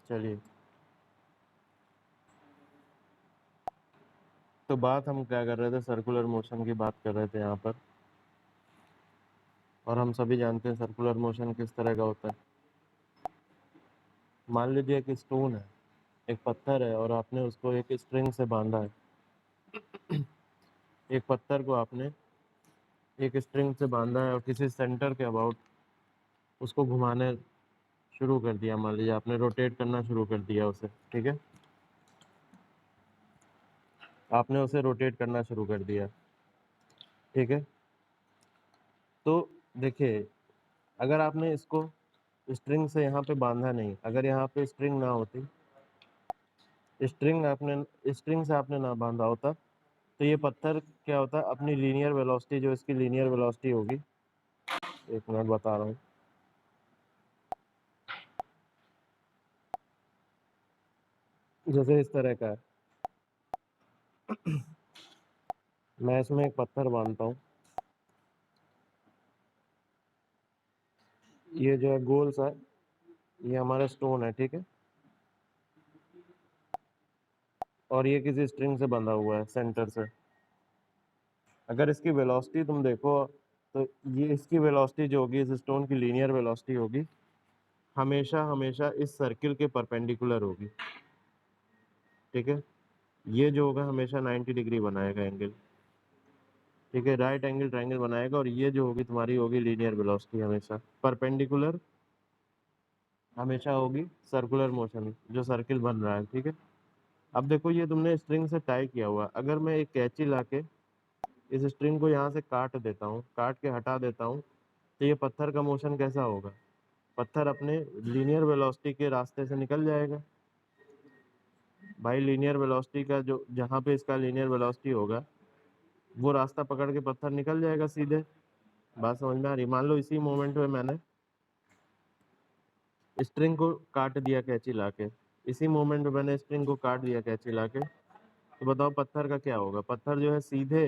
चलिए, तो बात हम क्या कर रहे थे, सर्कुलर मोशन की बात कर रहे थे यहाँ पर। और हम सभी जानते हैं सर्कुलर मोशन किस तरह का होता है। मान लीजिए एक स्टोन है, एक पत्थर है, और आपने उसको एक स्ट्रिंग से बांधा है। एक पत्थर को आपने एक स्ट्रिंग से बांधा है और किसी सेंटर के अबाउट उसको घुमाने शुरू कर दिया। मान लीजिए आपने रोटेट करना शुरू कर दिया उसे, ठीक है। आपने उसे रोटेट करना शुरू कर दिया, ठीक है। तो देखिए, अगर आपने इसको स्ट्रिंग से यहाँ पे बांधा नहीं, अगर यहाँ पे स्ट्रिंग ना होती, स्ट्रिंग से आपने ना बांधा होता, तो ये पत्थर क्या होता है, अपनी लीनियर वेलोसिटी, जो इसकी लीनियर वेलोसिटी होगी, एक मिनट बता रहा हूँ। जैसे इस तरह का है, मैं इसमें एक पत्थर बांधता हूँ। ये जो है गोल सा, ये हमारा स्टोन है, ठीक है। और ये किसी स्ट्रिंग से बंधा हुआ है सेंटर से। अगर इसकी वेलोसिटी तुम देखो, तो ये इसकी वेलोसिटी जो होगी, इस स्टोन की लीनियर वेलोसिटी होगी, हमेशा हमेशा इस सर्किल के परपेंडिकुलर होगी, ठीक है। ये जो होगा हमेशा 90 डिग्री बनाएगा एंगल, ठीक है, राइट एंगल ट्रायंगल बनाएगा। और ये जो होगी तुम्हारी होगी लीनियर वेलोसिटी, हमेशा परपेंडिकुलर हमेशा होगी सर्कुलर मोशन, जो सर्किल बन रहा है, ठीक है। अब देखो, ये तुमने स्ट्रिंग से टाई किया हुआ, अगर मैं एक कैंची लाके इस स्ट्रिंग को यहाँ से काट देता हूँ, काट के हटा देता हूँ, तो ये पत्थर का मोशन कैसा होगा? पत्थर अपने लीनियर वेलोसिटी के रास्ते से निकल जाएगा। भाई लीनियर वेलोसिटी का जो, जहाँ पे इसका लीनियर वेलोसिटी होगा, वो रास्ता पकड़ के पत्थर निकल जाएगा सीधे। बात समझ में आ रही? मान लो इसी मोमेंट में मैंने स्ट्रिंग को काट दिया कैंची लाके, इसी मोमेंट में मैंने स्ट्रिंग को काट दिया कैंची लाके, तो बताओ पत्थर का क्या होगा? पत्थर जो है सीधे,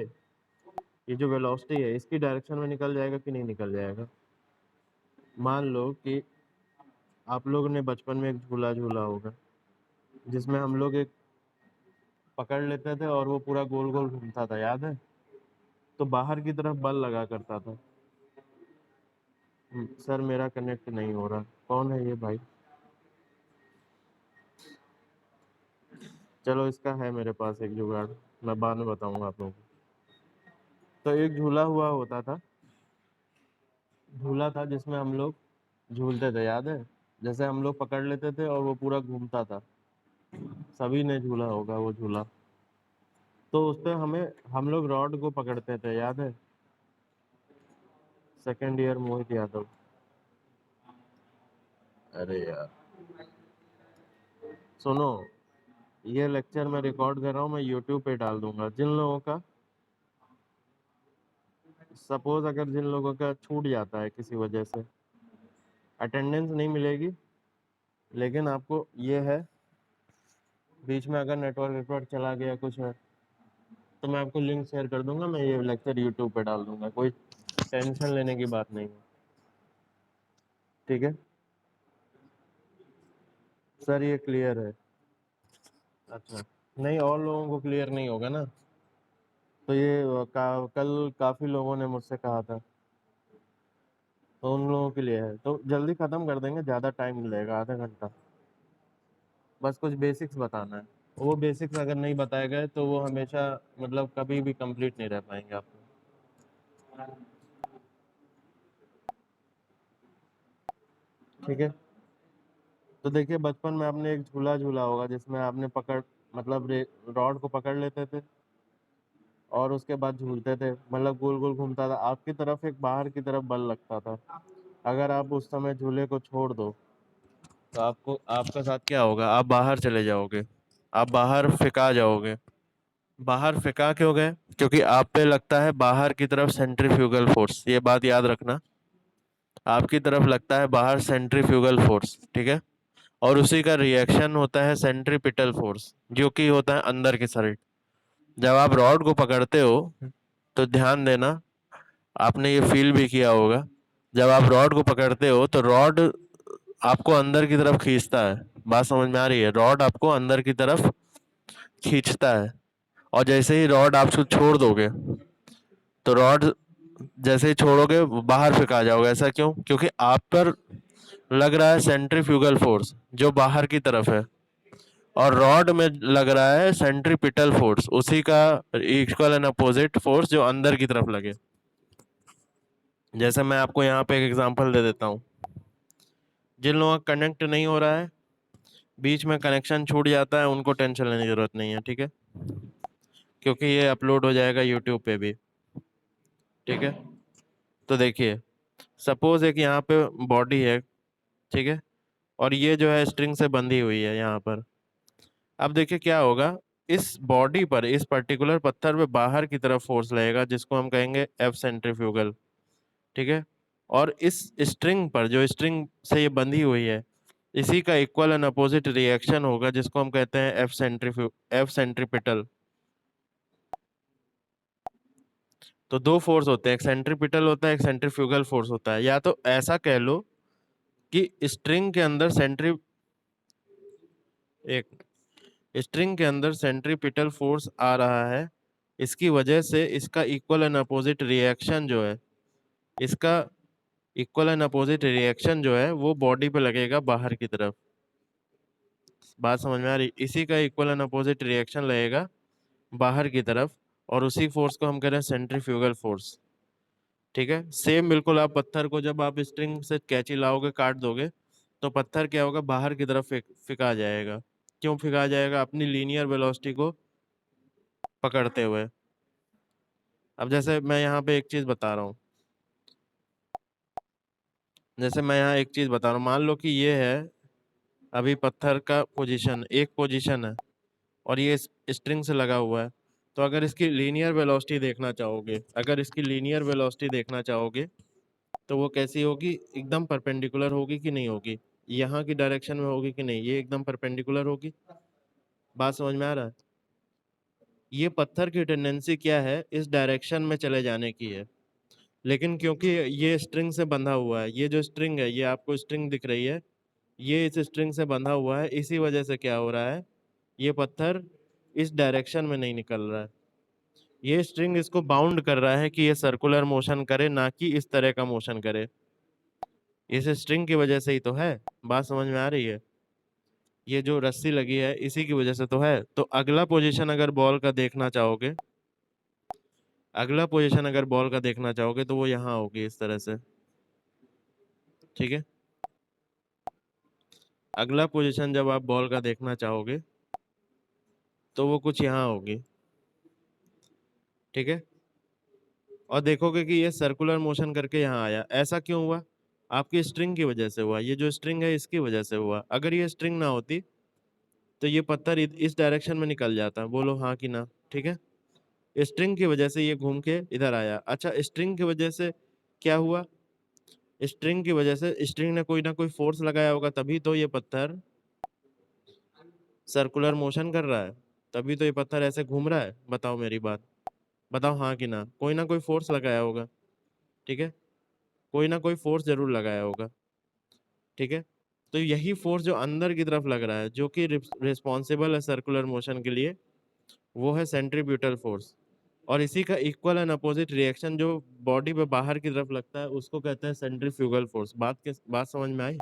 ये जो वेलोसिटी है इसकी डायरेक्शन में निकल जाएगा कि नहीं निकल जाएगा? मान लो कि आप लोगों ने बचपन में एक झूला झूला होगा, जिसमें हम लोग एक पकड़ लेते थे और वो पूरा गोल गोल घूमता था, याद है? तो बाहर की तरफ बल लगा करता था। सर मेरा कनेक्ट नहीं हो रहा, कौन है ये भाई? चलो, इसका है मेरे पास एक जुगाड़, मैं बाद में बताऊंगा आप लोगों को। तो एक झूला हुआ होता था, झूला था जिसमें हम लोग झूलते थे, याद है? जैसे हम लोग पकड़ लेते थे और वो पूरा घूमता था। सभी ने झूला होगा वो झूला। तो उस पे हमें, हम लोग रॉड को पकड़ते थे, याद है? सेकेंड ईयर मोहित यादव। अरे यार, सुनो, ये लेक्चर मैं रिकॉर्ड कर रहा हूँ, मैं यूट्यूब पे डाल दूंगा। जिन लोगों का, सपोज अगर जिन लोगों का छूट जाता है किसी वजह से, अटेंडेंस नहीं मिलेगी, लेकिन आपको ये है, बीच में अगर नेटवर्क वेटवर्क चला गया कुछ है, तो मैं आपको लिंक शेयर कर दूंगा, मैं ये लेक्चर यूट्यूब पे डाल दूंगा, कोई टेंशन लेने की बात नहीं है, ठीक है। सर ये क्लियर है? अच्छा, नहीं और लोगों को क्लियर नहीं होगा ना, तो ये कल काफी लोगों ने मुझसे कहा था, तो उन लोगों के लिए है। तो जल्दी खत्म कर देंगे, ज़्यादा टाइम नहीं लगेगा, आधा घंटा, बस कुछ बेसिक्स बताना है। वो बेसिक्स अगर नहीं बताए गए तो वो हमेशा, मतलब कभी भी कंप्लीट नहीं रह पाएंगे आप। ठीक है। तो देखिए, बचपन में आपने एक झूला झूला होगा जिसमें आपने पकड़, मतलब रॉड को पकड़ लेते थे और उसके बाद झूलते थे, मतलब गोल गोल घूमता था, आपकी तरफ एक बाहर की तरफ बल लगता था। अगर आप उस समय झूले को छोड़ दो, तो आपको, आपका साथ क्या होगा? आप बाहर चले जाओगे, आप बाहर फेंका जाओगे। बाहर फेंका क्यों गए? क्योंकि आप पे लगता है बाहर की तरफ सेंट्रीफ्यूगल फोर्स, ये बात याद रखना। आपकी तरफ लगता है बाहर सेंट्रीफ्यूगल फोर्स, ठीक है। और उसी का रिएक्शन होता है सेंट्रीपिटल फोर्स, जो कि होता है अंदर की साइड। जब आप रॉड को पकड़ते हो, तो ध्यान देना, आपने ये फील भी किया होगा, जब आप रॉड को पकड़ते हो तो रॉड आपको अंदर की तरफ खींचता है, बात समझ में आ रही है? रॉड आपको अंदर की तरफ खींचता है, और जैसे ही रॉड आप उसको छोड़ दोगे तो रॉड जैसे ही छोड़ोगे वो बाहर फेंका जाओगे। ऐसा क्यों? क्योंकि आप पर लग रहा है सेंट्रीफ्यूगल फोर्स जो बाहर की तरफ है, और रॉड में लग रहा है सेंट्रीपिटल फोर्स, उसी का इक्वल एंड अपोजिट फोर्स जो अंदर की तरफ लगे। जैसे मैं आपको यहाँ पे एक एग्जांपल दे देता हूँ। जिन लोगों का कनेक्ट नहीं हो रहा है, बीच में कनेक्शन छूट जाता है, उनको टेंशन लेने की जरूरत नहीं है, ठीक है? क्योंकि ये अपलोड हो जाएगा यूट्यूब पे भी, ठीक है? तो देखिए, सपोज एक यहाँ पे बॉडी है, ठीक है, और ये जो है स्ट्रिंग से बंधी हुई है यहाँ पर। अब देखिए क्या होगा, इस बॉडी पर, इस पर्टिकुलर पत्थर पे बाहर की तरफ फोर्स लगेगा जिसको हम कहेंगे एफ सेंट्रीफ्यूगल, ठीक है? और इस स्ट्रिंग पर, जो स्ट्रिंग से ये बंधी हुई है, इसी का इक्वल एंड अपोजिट रिएक्शन होगा जिसको हम कहते हैं एफ सेंट्रीपिटल। तो दो फोर्स होते हैं, एक सेंट्रीपिटल होता है, एक सेंट्रीफ्यूगल फोर्स होता है। या तो ऐसा कह लो कि स्ट्रिंग के अंदर एक स्ट्रिंग के अंदर सेंट्रीपिटल फोर्स आ रहा है, इसकी वजह से इसका इक्वल एंड अपोजिट रिएक्शन जो है, इसका इक्वल एंड अपोजिट रिएक्शन जो है वो बॉडी पे लगेगा बाहर की तरफ। बात समझ में आ रही? इसी का इक्वल एंड अपोजिट रिएक्शन लगेगा बाहर की तरफ, और उसी फोर्स को हम कह रहे हैं सेंट्रीफ्यूगल फोर्स, ठीक है? सेम बिल्कुल, आप पत्थर को जब आप स्ट्रिंग से कैंची लाओगे, काट दोगे, तो पत्थर क्या होगा, बाहर की तरफ फेंका जाएगा। क्यों फेंका जाएगा? अपनी लीनियर वेलोसिटी को पकड़ते हुए। अब जैसे मैं यहाँ पे एक चीज बता रहा हूँ, जैसे मैं यहाँ एक चीज बता रहा हूँ, मान लो कि ये है अभी पत्थर का पोजीशन, एक पोजीशन है, और ये स्ट्रिंग से लगा हुआ है। तो अगर इसकी लीनियर वेलोसिटी देखना चाहोगे, अगर इसकी लीनियर वेलोसिटी देखना चाहोगे तो वो कैसी होगी? एकदम परपेंडिकुलर होगी कि नहीं होगी? यहाँ की डायरेक्शन में होगी कि नहीं? ये एकदम परपेंडिकुलर होगी। बात समझ में आ रहा है? ये पत्थर की टेंडेंसी क्या है, इस डायरेक्शन में चले जाने की है, लेकिन क्योंकि ये स्ट्रिंग से बंधा हुआ है, ये जो स्ट्रिंग है, ये आपको स्ट्रिंग दिख रही है, ये इस स्ट्रिंग से बंधा हुआ है, इसी वजह से क्या हो रहा है, ये पत्थर इस डायरेक्शन में नहीं निकल रहा है। ये स्ट्रिंग इसको बाउंड कर रहा है कि ये सर्कुलर मोशन करे, ना कि इस तरह का मोशन करे। इस स्ट्रिंग की वजह से ही तो है। बात समझ में आ रही है? ये जो रस्सी लगी है इसी की वजह से तो है। तो अगला पोजीशन अगर बॉल का देखना चाहोगे, अगला पोजीशन अगर बॉल का देखना चाहोगे तो वो यहाँ होगी इस तरह से, ठीक है? अगला पोजीशन जब आप बॉल का देखना चाहोगे तो वो कुछ यहाँ होगी, ठीक है? और देखोगे कि ये सर्कुलर मोशन करके यहाँ आया। ऐसा क्यों हुआ? आपकी स्ट्रिंग की वजह से हुआ। ये जो स्ट्रिंग है इसकी वजह से हुआ। अगर ये स्ट्रिंग ना होती तो ये पत्थर इस डायरेक्शन में निकल जाता। बोलो हाँ कि ना? ठीक है, स्ट्रिंग की वजह से ये घूम के इधर आया। अच्छा, स्ट्रिंग की वजह से क्या हुआ? स्ट्रिंग की वजह से स्ट्रिंग ने कोई ना कोई फोर्स लगाया होगा, तभी तो ये पत्थर सर्कुलर मोशन कर रहा है, तभी तो ये पत्थर ऐसे घूम रहा है। बताओ मेरी बात, बताओ हाँ कि ना? कोई ना कोई फोर्स लगाया होगा, ठीक है? कोई ना कोई फोर्स जरूर लगाया होगा, ठीक है? तो यही फोर्स जो अंदर की तरफ लग रहा है, जो कि रिस्पॉन्सिबल है सर्कुलर मोशन के लिए, वो है सेंट्रीब्यूटल फोर्स। और इसी का इक्वल एंड अपोजिट रिएक्शन जो बॉडी पे बाहर की तरफ लगता है उसको कहते हैं सेंट्रीफ्यूगल फोर्स। बात समझ में आई?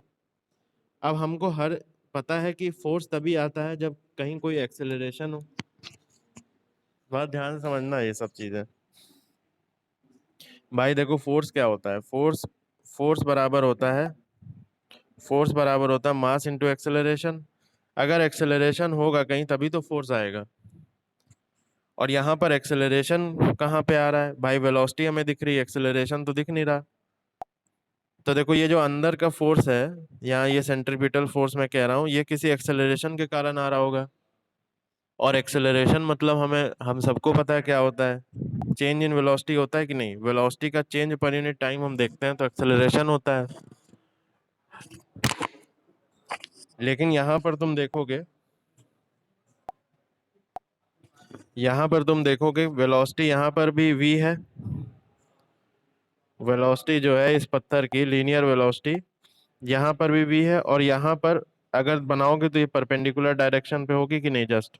अब हमको हर पता है कि फोर्स तभी आता है जब कहीं कोई एक्सेलरेशन हो। बात ध्यान से समझना ये सब चीजें। भाई देखो, फोर्स क्या होता है? फोर्स फोर्स बराबर होता है फोर्स बराबर होता है मास इनटू एक्सेलरेशन। अगर एक्सेलरेशन होगा कहीं तभी तो फोर्स आएगा। और यहाँ पर एक्सेलरेशन कहाँ पे आ रहा है भाई? वेलोसिटी हमें दिख रही है, एक्सेलरेशन तो दिख नहीं रहा। तो देखो, ये जो अंदर का फोर्स है, यहाँ ये सेंट्रीपिटल फोर्स मैं कह रहा हूँ, ये किसी एक्सेलरेशन के कारण आ रहा होगा। और एक्सेलरेशन मतलब हम सबको पता है क्या होता है? चेंज इन वेलोसिटी होता है कि नहीं? वेलोसिटी का चेंज पर यूनिट टाइम हम देखते हैं तो एक्सेलरेशन होता है। लेकिन यहाँ पर तुम देखोगे वेलोसिटी यहाँ पर भी v है। वेलोसिटी जो है इस पत्थर की लीनियर वेलोसिटी यहाँ पर भी v है, और यहाँ पर अगर बनाओगे तो ये परपेंडिकुलर डायरेक्शन पे होगी कि नहीं, जस्ट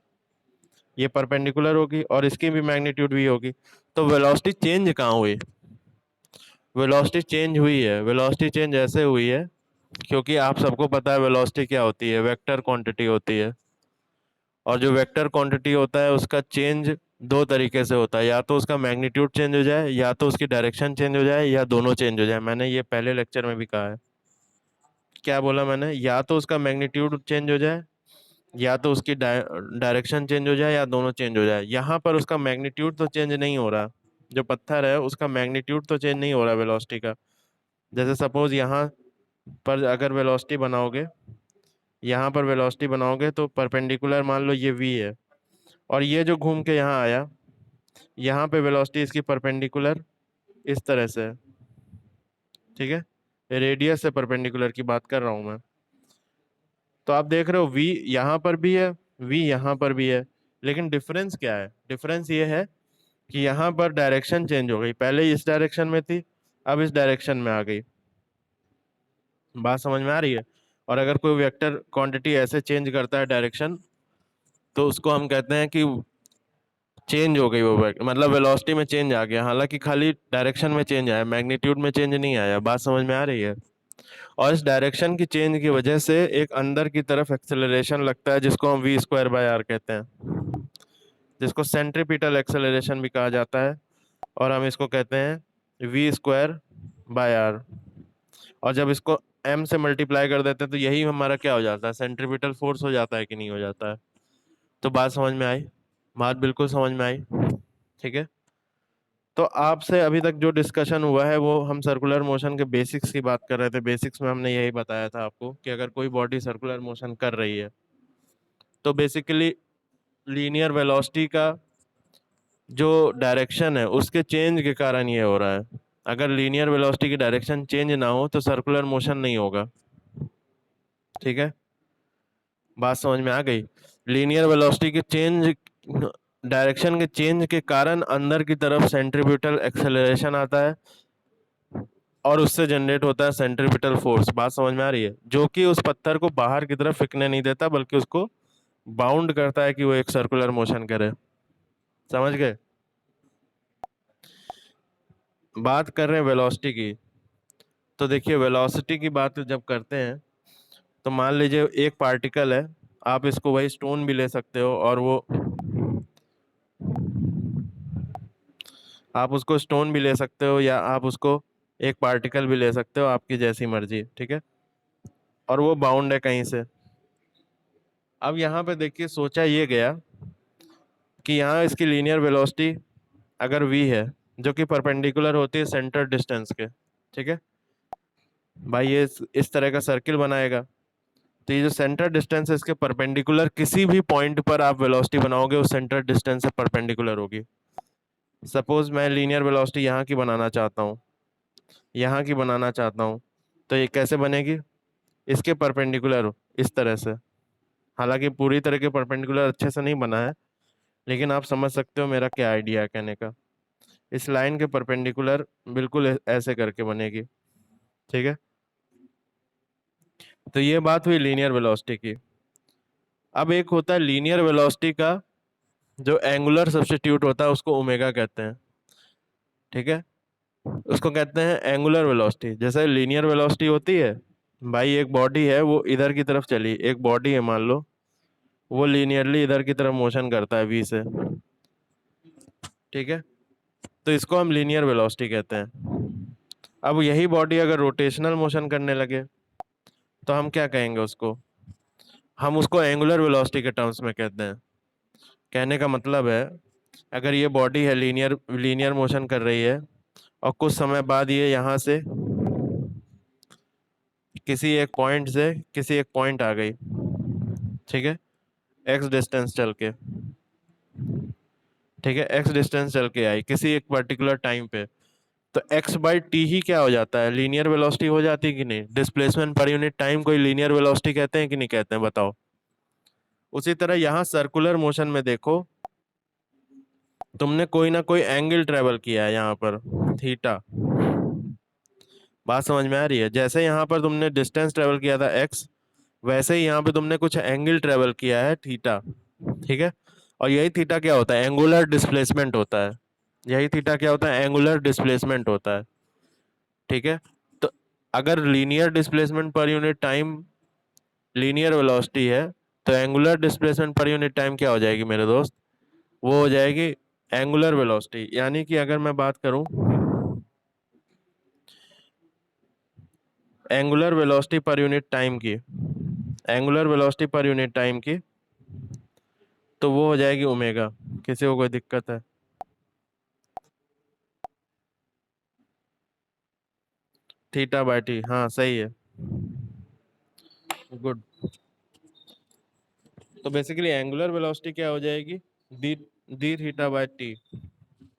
ये परपेंडिकुलर होगी और इसकी भी मैग्नीट्यूड भी होगी। तो वेलोसिटी चेंज कहाँ हुई? वेलोसिटी चेंज हुई है, वेलोसिटी चेंज ऐसे हुई है क्योंकि आप सबको पता है वेलोसिटी क्या होती है, वेक्टर क्वांटिटी होती है। और जो वेक्टर क्वांटिटी होता है उसका चेंज दो तरीके से होता है, या तो उसका मैग्नीट्यूड चेंज हो जाए, या तो उसकी डायरेक्शन चेंज हो जाए, या दोनों चेंज हो जाए। मैंने ये पहले लेक्चर में भी कहा है। क्या बोला मैंने? या तो उसका मैग्नीट्यूड चेंज हो जाए, या तो उसकी डायरेक्शन चेंज हो जाए, या दोनों चेंज हो जाए। यहाँ पर उसका मैग्नीट्यूड तो चेंज नहीं हो रहा, जो पत्थर है उसका मैग्नीट्यूड तो चेंज नहीं हो रहा वेलोसिटी का। जैसे सपोज यहाँ पर अगर वेलोसिटी बनाओगे, यहाँ पर वेलोसिटी बनाओगे तो परपेंडिकुलर मान लो ये v है, और ये जो घूम के यहाँ आया, यहाँ पे वेलोसिटी इसकी परपेंडिकुलर इस तरह से है, ठीक है, रेडियस से परपेंडिकुलर की बात कर रहा हूँ मैं। तो आप देख रहे हो v यहाँ पर भी है, v यहाँ पर भी है, लेकिन डिफरेंस क्या है? डिफरेंस ये है कि यहाँ पर डायरेक्शन चेंज हो गई, पहले इस डायरेक्शन में थी, अब इस डायरेक्शन में आ गई। बात समझ में आ रही है? और अगर कोई वेक्टर क्वांटिटी ऐसे चेंज करता है डायरेक्शन, तो उसको हम कहते हैं कि चेंज हो गई वो मतलब वेलोसिटी में चेंज आ गया, हालांकि खाली डायरेक्शन में चेंज आया, मैग्नीट्यूड में चेंज नहीं आया। बात समझ में आ रही है? और इस डायरेक्शन की चेंज की वजह से एक अंदर की तरफ एक्सेलरेशन लगता है, जिसको हम वी स्क्वायर बाय आर कहते हैं, जिसको सेंट्रीपिटल एक्सेलरेशन भी कहा जाता है, और हम इसको कहते हैं वी स्क्वायर बाय आर। और जब इसको एम से मल्टीप्लाई कर देते हैं तो यही हमारा क्या हो जाता है? सेंट्रीपिटल फोर्स हो जाता है कि नहीं हो जाता है? तो बात समझ में आई? बात बिल्कुल समझ में आई, ठीक है। तो आपसे अभी तक जो डिस्कशन हुआ है वो हम सर्कुलर मोशन के बेसिक्स की बात कर रहे थे। बेसिक्स में हमने यही बताया था आपको कि अगर कोई बॉडी सर्कुलर मोशन कर रही है तो बेसिकली लीनियर वेलोसिटी का जो डायरेक्शन है उसके चेंज के कारण ये हो रहा है। अगर लीनियर वेलोसिटी की डायरेक्शन चेंज ना हो तो सर्कुलर मोशन नहीं होगा, ठीक है। बात समझ में आ गई? लीनियर वेलोसिटी के चेंज, डायरेक्शन के चेंज के कारण अंदर की तरफ सेंट्रीब्यूटल एक्सेलरेशन आता है, और उससे जनरेट होता है सेंट्रीपिटल फोर्स। बात समझ में आ रही है? जो कि उस पत्थर को बाहर की तरफ फेंकने नहीं देता, बल्कि उसको बाउंड करता है कि वो एक सर्कुलर मोशन करे। समझ गए? बात कर रहे हैं वेलोसिटी की, तो देखिए वेलोसिटी की बात जब करते हैं तो मान लीजिए एक पार्टिकल है, आप इसको वही स्टोन भी ले सकते हो, और वो आप उसको स्टोन भी ले सकते हो, या आप उसको एक पार्टिकल भी ले सकते हो, आपकी जैसी मर्जी, ठीक है। और वो बाउंड है कहीं से। अब यहाँ पे देखिए सोचा ये गया कि यहाँ इसकी लीनियर वेलोसिटी अगर v है, जो कि परपेंडिकुलर होती है सेंटर डिस्टेंस के, ठीक है भाई, ये इस तरह का सर्किल बनाएगा। तो ये जो सेंटर डिस्टेंस है इसके परपेंडिकुलर किसी भी पॉइंट पर आप वेलोसिटी बनाओगे उस सेंटर डिस्टेंस से परपेंडिकुलर होगी। सपोज मैं लीनियर वेलोसिटी यहाँ की बनाना चाहता हूँ, यहाँ की बनाना चाहता हूँ, तो ये कैसे बनेगी? इसके परपेंडिकुलर इस तरह से। हालांकि पूरी तरह के परपेंडिकुलर अच्छे से नहीं बना है, लेकिन आप समझ सकते हो मेरा क्या आइडिया है कहने का। इस लाइन के परपेंडिकुलर बिल्कुल ऐसे करके बनेगी, ठीक है। तो ये बात हुई लीनियर वेलोसिटी की। अब एक होता है लीनियर वेलोसिटी का जो एंगुलर सब्स्टिट्यूट होता है, उसको ओमेगा कहते हैं, ठीक है। उसको कहते हैं एंगुलर वेलोसिटी। जैसे लीनियर वेलोसिटी होती है, भाई एक बॉडी है वो इधर की तरफ चली, एक बॉडी है मान लो, वो लीनियरली इधर की तरफ मोशन करता है v से, ठीक है। तो इसको हम लीनियर वेलोसिटी कहते हैं। अब यही बॉडी अगर रोटेशनल मोशन करने लगे तो हम क्या कहेंगे उसको? हम उसको एंगुलर वेलोसिटी के टर्म्स में कहते हैं। कहने का मतलब है, अगर ये बॉडी है लीनियर लीनियर मोशन कर रही है, और कुछ समय बाद ये यहाँ से किसी एक पॉइंट से किसी एक पॉइंट आ गई, ठीक है, एक्स डिस्टेंस चल के, ठीक है, एक्स डिस्टेंस चल के आई किसी एक पर्टिकुलर टाइम पे, तो एक्स बाई टी ही क्या हो जाता है? लीनियर वेलोसिटी हो जाती है कि नहीं? डिस्प्लेसमेंट पर यूनिट टाइम कोई लीनियर वेलोसिटी कहते हैं कि नहीं कहते हैं, बताओ। उसी तरह यहाँ सर्कुलर मोशन में देखो, तुमने कोई ना कोई एंगल ट्रेवल किया है यहाँ पर, थीटा। बात समझ में आ रही है? जैसे यहाँ पर तुमने डिस्टेंस ट्रेवल किया था एक्स, वैसे ही यहाँ पे तुमने कुछ एंगल ट्रेवल किया है थीटा, ठीक है, और यही थीटा क्या होता है, एंगुलर डिस्प्लेसमेंट होता है। यही थीटा क्या होता है, एंगुलर डिस्प्लेसमेंट होता है, ठीक है। तो अगर लीनियर डिस्प्लेसमेंट पर यूनिट टाइम लीनियर वेलोसिटी है, तो एंगुलर डिस्प्लेसमेंट पर यूनिट टाइम क्या हो जाएगी मेरे दोस्त, वो हो जाएगी एंगुलर वेलोसिटी। यानी कि अगर मैं बात करूं angular velocity per unit time की, angular velocity per unit time की, तो वो हो जाएगी ओमेगा। किसी को कोई दिक्कत है? थीटा बाय टी, हाँ सही है, गुड। तो बेसिकली एंगुलर वेलोसिटी क्या हो जाएगी, D D theta by T,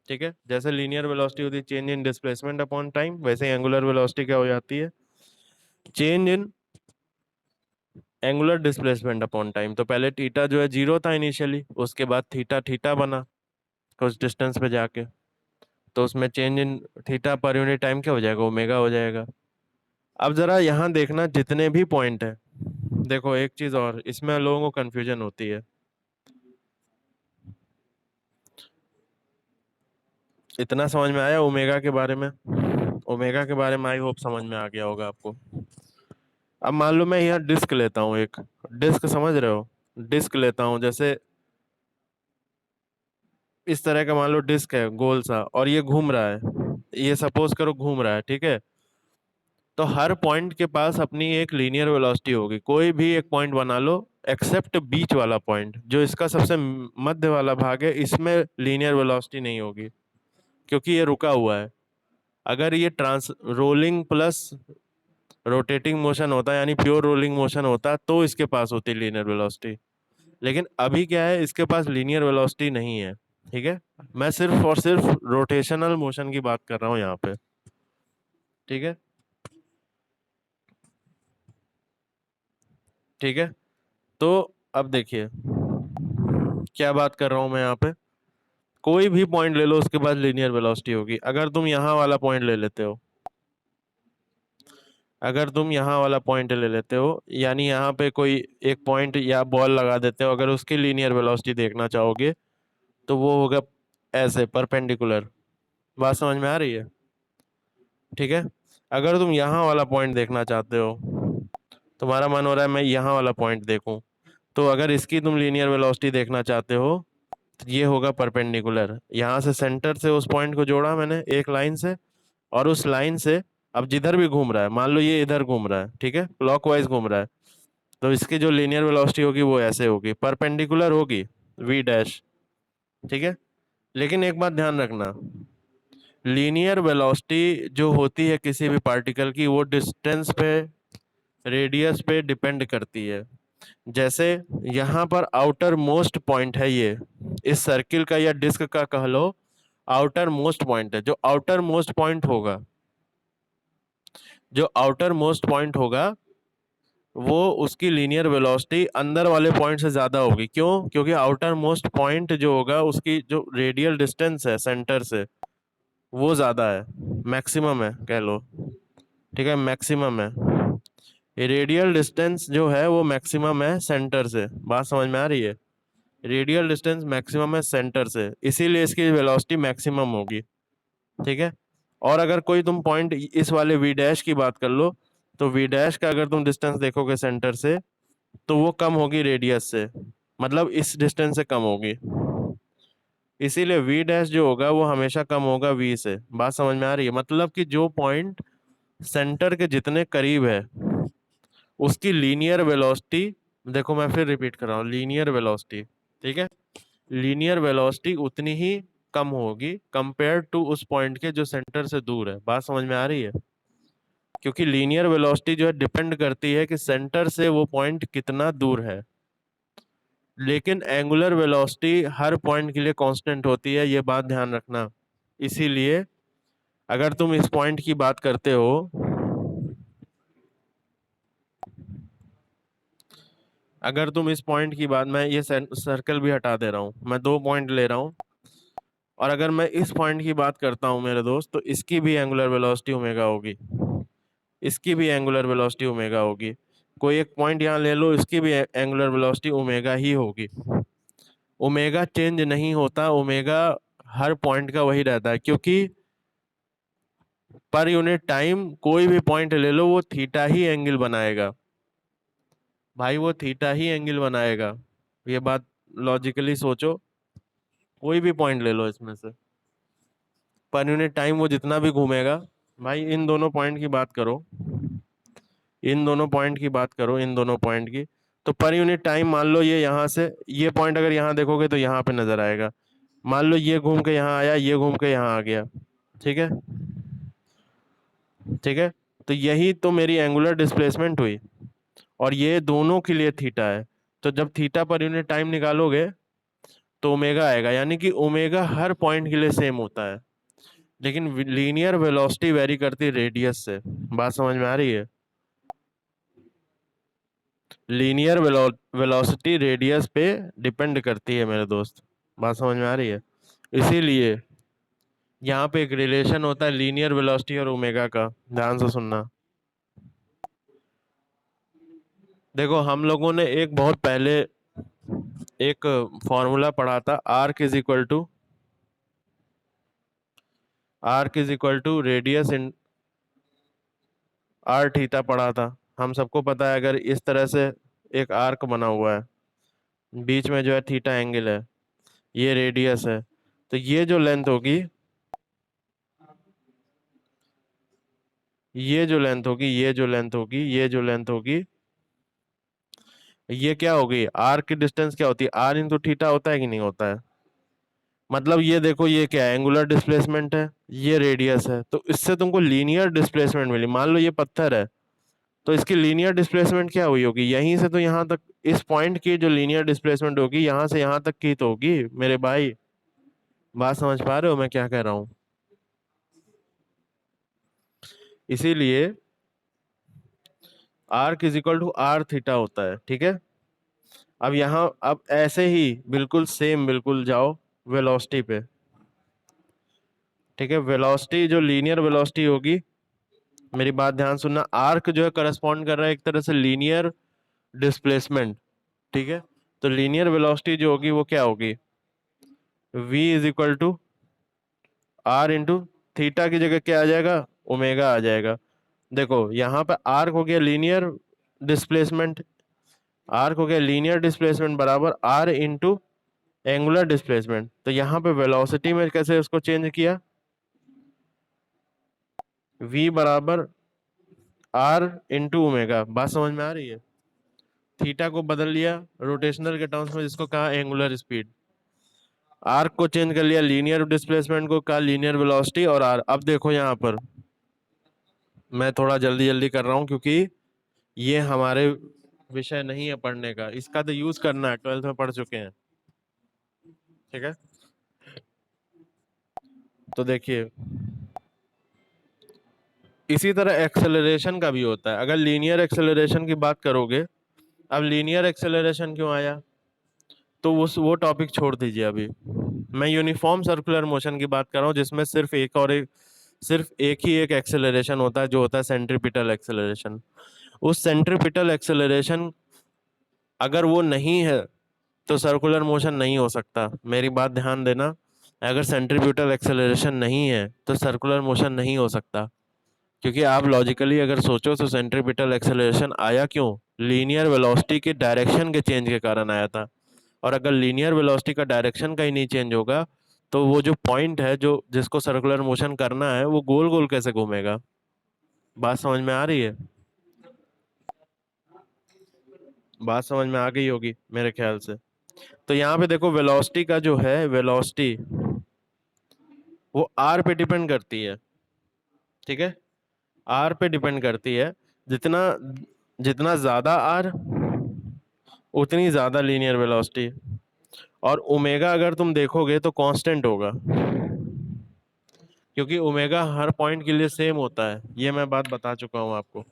ठीक है। जैसे लीनियर वेलोसिटी होती है change in displacement upon time, वैसे एंगुलर वेलोसिटी क्या हो जाती है, change in angular displacement upon time. तो पहले थीटा जो है जीरो था इनिशियली, उसके बाद थीटा थीटा बना कुछ डिस्टेंस पे जाके, तो उसमें चेंज इन थीटा पर यूनिट टाइम क्या हो जाएगा, ओमेगा हो जाएगा। अब जरा यहाँ देखना जितने भी पॉइंट है, देखो एक चीज और इसमें लोगों को कंफ्यूजन होती है। इतना समझ में आया ओमेगा के बारे में? ओमेगा के बारे में आई होप समझ में आ गया होगा आपको। अब मान लो मैं यहाँ डिस्क लेता हूँ एक, डिस्क समझ रहे हो, डिस्क लेता हूँ जैसे इस तरह का, मान लो डिस्क है गोल सा और ये घूम रहा है, ये सपोज करो घूम रहा है, ठीक है। तो हर पॉइंट के पास अपनी एक लीनियर वेलोसिटी होगी, कोई भी एक पॉइंट बना लो एक्सेप्ट बीच वाला पॉइंट, जो इसका सबसे मध्य वाला भाग है, इसमें लीनियर वेलोसिटी नहीं होगी क्योंकि ये रुका हुआ है। अगर ये trans rolling plus rotating motion होता है, यानी प्योर रोलिंग मोशन होता, तो इसके पास होती लीनियर वेलोसिटी। लेकिन अभी क्या है, इसके पास लीनियर वेलोसिटी नहीं है, ठीक है। मैं सिर्फ और सिर्फ रोटेशनल मोशन की बात कर रहा हूँ यहाँ पे, ठीक है, ठीक है। तो अब देखिए क्या बात कर रहा हूँ मैं यहाँ पे, कोई भी पॉइंट ले लो उसके बाद लीनियर वेलोसिटी होगी। अगर तुम यहाँ वाला पॉइंट ले लेते हो, अगर तुम यहाँ वाला पॉइंट ले लेते हो, यानी यहाँ पे कोई एक पॉइंट या बॉल लगा देते हो, अगर उसकी लीनियर वेलोसिटी देखना चाहोगे तो वो होगा ऐसे परपेंडिकुलर। बात समझ में आ रही है, ठीक है। अगर तुम यहाँ वाला पॉइंट देखना चाहते हो, तुम्हारा मन हो रहा है मैं यहाँ वाला पॉइंट देखूं, तो अगर इसकी तुम लीनियर वेलोसिटी देखना चाहते हो तो ये होगा परपेंडिकुलर। यहाँ से सेंटर से उस पॉइंट को जोड़ा मैंने एक लाइन से, और उस लाइन से अब जिधर भी घूम रहा है, मान लो ये इधर घूम रहा है, ठीक है, क्लॉकवाइज घूम रहा है, तो इसकी जो लीनियर वेलोसिटी होगी वो ऐसे होगी, परपेंडिकुलर होगी, वी डैश, ठीक है। लेकिन एक बात ध्यान रखना, लीनियर वेलोसिटी जो होती है किसी भी पार्टिकल की, वो डिस्टेंस पे, रेडियस पे डिपेंड करती है। जैसे यहाँ पर आउटर मोस्ट पॉइंट है, ये इस सर्किल का या डिस्क का कह लो, आउटर मोस्ट पॉइंट है, जो आउटर मोस्ट पॉइंट होगा, जो आउटर मोस्ट पॉइंट होगा वो उसकी लीनियर वेलोसिटी अंदर वाले पॉइंट से ज्यादा होगी। क्यों? क्योंकि आउटर मोस्ट पॉइंट जो होगा उसकी जो रेडियल डिस्टेंस है सेंटर से वो ज्यादा है, मैक्सिमम है कह लो, ठीक है, मैक्सिमम है। ये रेडियल डिस्टेंस जो है वो मैक्सिमम है सेंटर से। बात समझ में आ रही है? रेडियल डिस्टेंस मैक्सिमम है सेंटर से, इसीलिए इसकी वेलोसिटी मैक्सिमम होगी, ठीक है। और अगर कोई तुम पॉइंट इस वाले वी डैश की बात कर लो, तो वी डैश का अगर तुम डिस्टेंस देखोगे सेंटर से, तो वो कम होगी रेडियस से, मतलब इस डिस्टेंस से कम होगी, इसीलिए वी डैश जो होगा वो हमेशा कम होगा वी से। बात समझ में आ रही है? मतलब कि जो पॉइंट सेंटर के जितने करीब है उसकी लीनियर वेलोसिटी, देखो मैं फिर रिपीट कर रहा हूँ, लीनियर वेलोसिटी, ठीक है, लीनियर वेलोसिटी उतनी ही कम होगी कंपेयर टू उस पॉइंट के जो सेंटर से दूर है। बात समझ में आ रही है? क्योंकि लीनियर वेलोसिटी जो है डिपेंड करती है कि सेंटर से वो पॉइंट कितना दूर है, लेकिन एंगुलर वेलोसिटी हर पॉइंट के लिए कांस्टेंट होती है, ये बात ध्यान रखना। इसीलिए अगर तुम इस पॉइंट की बात करते हो, अगर तुम इस पॉइंट की बात, मैं ये सर्कल भी हटा दे रहा हूँ, मैं दो पॉइंट ले रहा हूँ, और अगर मैं इस पॉइंट की बात करता हूँ मेरे दोस्त, तो इसकी भी एंगुलर वेलोसिटी ओमेगा होगी, इसकी भी एंगुलर वेलोसिटी ओमेगा होगी। कोई एक पॉइंट यहाँ ले लो, इसकी भी एंगुलर वेलोसिटी ओमेगा ही होगी। ओमेगा चेंज नहीं होता, ओमेगा हर पॉइंट का वही रहता है, क्योंकि पर यूनिट टाइम कोई भी पॉइंट ले लो वो थीटा ही एंगल बनाएगा भाई, वो थीटा ही एंगल बनाएगा। ये बात लॉजिकली सोचो, कोई भी पॉइंट ले लो इसमें से, पर यूनिट टाइम वो जितना भी घूमेगा। भाई इन दोनों पॉइंट की बात करो, इन दोनों पॉइंट की बात करो, इन दोनों पॉइंट की, तो पर यूनिट टाइम मान लो ये यहाँ से, ये पॉइंट अगर यहाँ देखोगे तो यहाँ पे नजर आएगा। मान लो ये घूम के यहाँ आया, ये घूम के यहाँ आ गया, ठीक है, ठीक है। तो यही तो मेरी एंगुलर डिस्प्लेसमेंट हुई, और ये दोनों के लिए थीटा है। तो जब थीटा पर यूनिट टाइम निकालोगे तो ओमेगा आएगा, यानी कि ओमेगा हर पॉइंट के लिए सेम होता है, लेकिन लीनियर वेलोसिटी वेरी करती है रेडियस से। बात समझ में आ रही है? लीनियर वेलोसिटी रेडियस पे डिपेंड करती है मेरे दोस्त। बात समझ में आ रही है? इसीलिए यहाँ पे एक रिलेशन होता है लीनियर वेलोसिटी और ओमेगा का, ध्यान से सुनना। देखो हम लोगों ने एक बहुत पहले एक फॉर्मूला पढ़ा था, arc is equal to radius in R theta पढ़ा था। हम सबको पता है अगर इस तरह से एक आर्क बना हुआ है, बीच में जो है थीटा एंगल है, ये रेडियस है, तो ये जो लेंथ होगी, ये जो लेंथ होगी, ये जो लेंथ होगी, ये जो लेंथ होगी, ये क्या होगी? आर्क की डिस्टेंस क्या होती है? आर इंटू थीटा होता है कि नहीं होता है? मतलब ये देखो, ये क्या है? एंगुलर डिस्प्लेसमेंट है, ये रेडियस है, तो इससे तुमको लीनियर डिस्प्लेसमेंट मिली। मान लो ये पत्थर है, तो इसकी लीनियर डिस्प्लेसमेंट क्या हुई होगी? यहीं से तो यहाँ तक, इस पॉइंट की जो लीनियर डिस्प्लेसमेंट होगी, यहाँ से यहाँ तक की तो होगी मेरे भाई। बात समझ पा रहे हो मैं क्या कह रहा हूँ? इसीलिए arc is equal to R theta होता है, ठीक है। अब यहाँ, अब ऐसे ही बिल्कुल सेम, बिल्कुल जाओ वेलोसिटी पे, ठीक है। वेलोसिटी जो लीनियर वेलोसिटी होगी, मेरी बात ध्यान सुनना, आर्क जो है करस्पॉन्ड कर रहा है एक तरह से लीनियर डिस्प्लेसमेंट, ठीक है। तो लीनियर वेलोसिटी जो होगी वो क्या होगी? v is equal to R into theta की जगह क्या आ जाएगा? ओमेगा आ जाएगा। देखो यहाँ पे आर्क हो गया लीनियर डिस्प्लेसमेंट, आर्क हो गया लीनियर डिस्प्लेसमेंट बराबर आर इंटू एंगुलर डिस्प्लेसमेंट। तो यहाँ पे वेलोसिटी में कैसे उसको चेंज किया? v बराबर आर इंटू ओमेगा। बात समझ में आ रही है? थीटा को बदल लिया रोटेशनल के टर्म्स में, जिसको कहा एंगुलर स्पीड। आर्क को चेंज कर लिया, लीनियर डिस्प्लेसमेंट को कहा लीनियर वेलोसिटी, और आर। अब देखो यहाँ पर मैं थोड़ा जल्दी जल्दी कर रहा हूँ, क्योंकि ये हमारे विषय नहीं है पढ़ने का, इसका तो यूज करना है, 12th में पढ़ चुके हैं, ठीक है। तो देखिए, इसी तरह एक्सेलरेशन का भी होता है। अगर लीनियर एक्सेलरेशन की बात करोगे, अब लीनियर एक्सेलरेशन क्यों आया, तो वो टॉपिक छोड़ दीजिए अभी। मैं यूनिफॉर्म सर्कुलर मोशन की बात कर रहा हूँ, जिसमें सिर्फ एक ही एक एक्सेलरेशन होता है, जो होता है सेंट्रीपिटल एक्सेलरेशन। उस सेंट्रीपिटल एक्सेलरेशन अगर वो नहीं है तो सर्कुलर मोशन नहीं हो सकता। मेरी बात ध्यान देना, अगर सेंट्रीपिटल एक्सेलरेशन नहीं है तो सर्कुलर मोशन नहीं हो सकता। क्योंकि आप लॉजिकली अगर सोचो तो सेंट्रीपिटल एक्सेलरेशन आया क्यों? लीनियर वेलोसिटी के डायरेक्शन के चेंज के कारण आया था। और अगर लीनियर वेलोसिटी का डायरेक्शन का ही नहीं चेंज होगा, तो वो जो पॉइंट है जो जिसको सर्कुलर मोशन करना है, वो गोल गोल कैसे घूमेगा? बात समझ में आ रही है? बात समझ में आ गई होगी मेरे ख्याल से। तो यहाँ पे देखो, वेलोसिटी का जो है, वेलोसिटी वो आर पे डिपेंड करती है, ठीक है। आर पे डिपेंड करती है। जितना जितना ज्यादा आर, उतनी ज्यादा लीनियर वेलोसिटी। और ओमेगा अगर तुम देखोगे तो कांस्टेंट होगा, क्योंकि ओमेगा हर पॉइंट के लिए सेम होता है, ये मैं बात बता चुका हूँ आपको,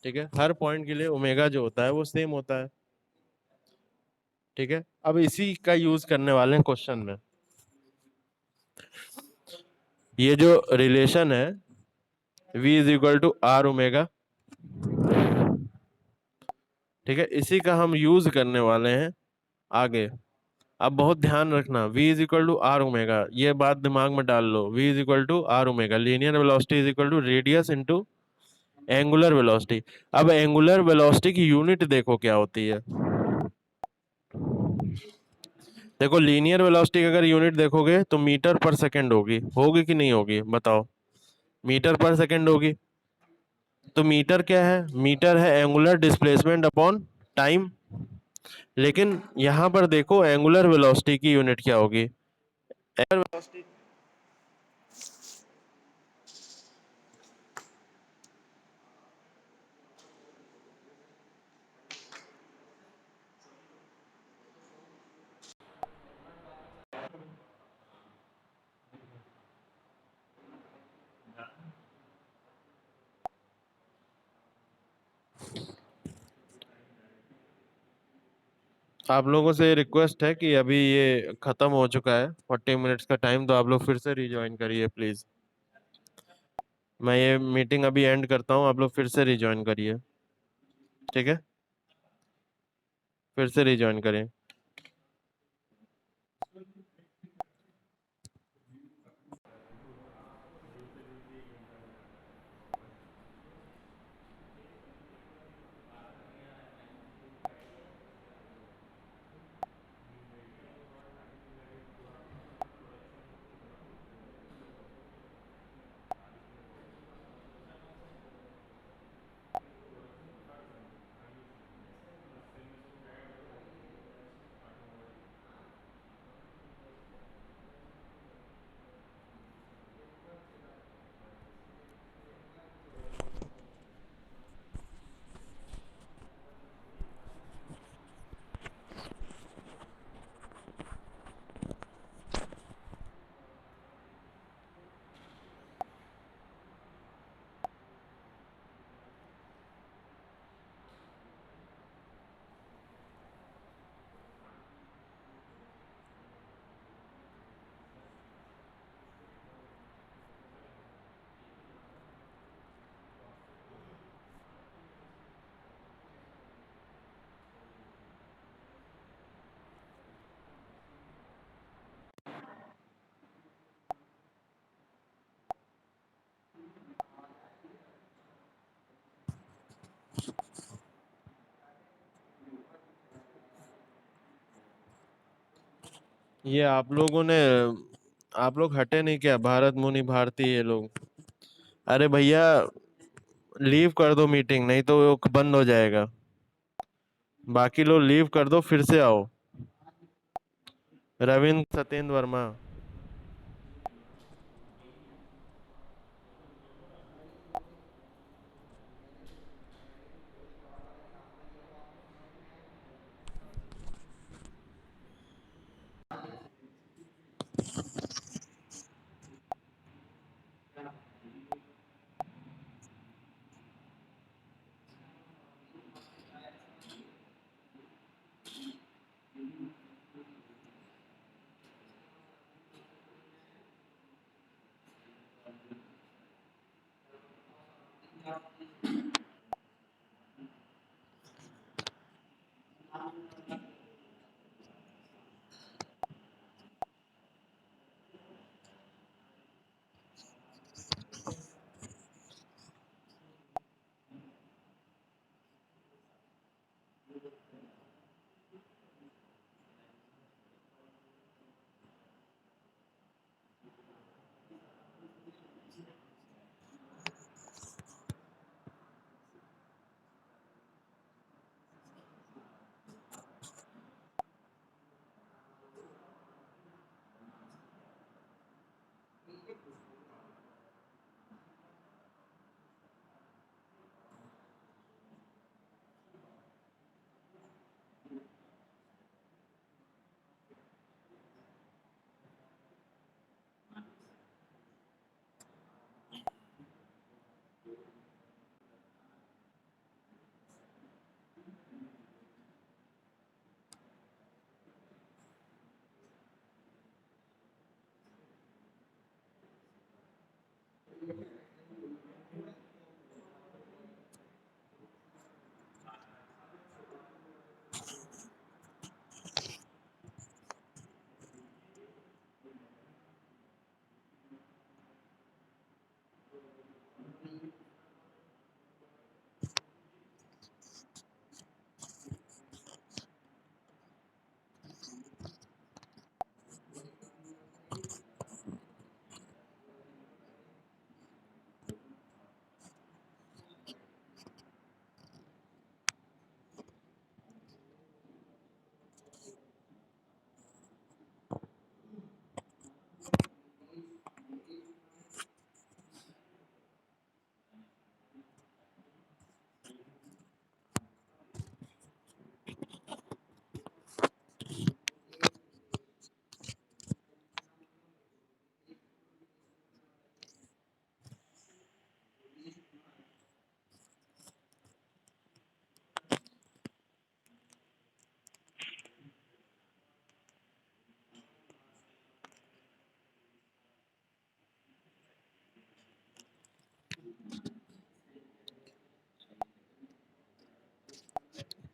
ठीक है। हर पॉइंट के लिए ओमेगा जो होता है वो सेम होता है, ठीक है। अब इसी का यूज करने वाले हैं क्वेश्चन में। ये जो रिलेशन है v is equal to R omega, ठीक है, इसी का हम यूज करने वाले हैं आगे। अब बहुत ध्यान रखना, v is equal to R omega, ये बात दिमाग में डाल लो। v is equal to R omega, linear velocity is equal to radius into angular velocity. अब एंगुलर वेलोसिटी की यूनिट देखो क्या होती है। देखो लीनियर वेलोसिटी की अगर यूनिट देखोगे तो मीटर पर सेकंड होगी, होगी कि नहीं होगी बताओ? मीटर पर सेकंड होगी। तो मीटर क्या है? मीटर है एंगुलर डिस्प्लेसमेंट अपॉन टाइम। लेकिन यहां पर देखो एंगुलर वेलोसिटी की यूनिट क्या होगी? Angular velocity. आप लोगों से रिक्वेस्ट है कि अभी ये खत्म हो चुका है 40 मिनट्स का टाइम, तो आप लोग फिर से रिज्वाइन करिए प्लीज। मैं ये मीटिंग अभी एंड करता हूँ, आप लोग फिर से रिज्वाइन करिए। ठीक है, फिर से रिज्वाइन करें। ये आप लोग हटे नहीं क्या? भारत मुनि भारती ये लोग। अरे भैया लीव कर दो मीटिंग, नहीं तो वो बंद हो जाएगा। बाकी लोग लीव कर दो, फिर से आओ। रविंद्र सत्येंद्र वर्मा।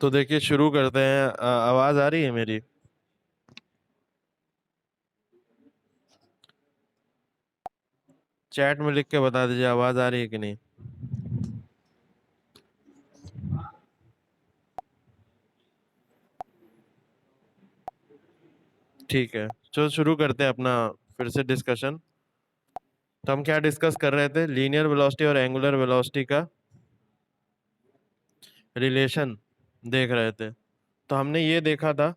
तो देखिए शुरू करते हैं। आवाज आ रही है मेरी? चैट में लिख के बता दीजिए आवाज आ रही है कि नहीं। ठीक है, चलो शुरू करते हैं अपना फिर से डिस्कशन। तो हम क्या डिस्कस कर रहे थे? लीनियर वेलोसिटी और एंगुलर वेलोसिटी का रिलेशन देख रहे थे। तो हमने ये देखा था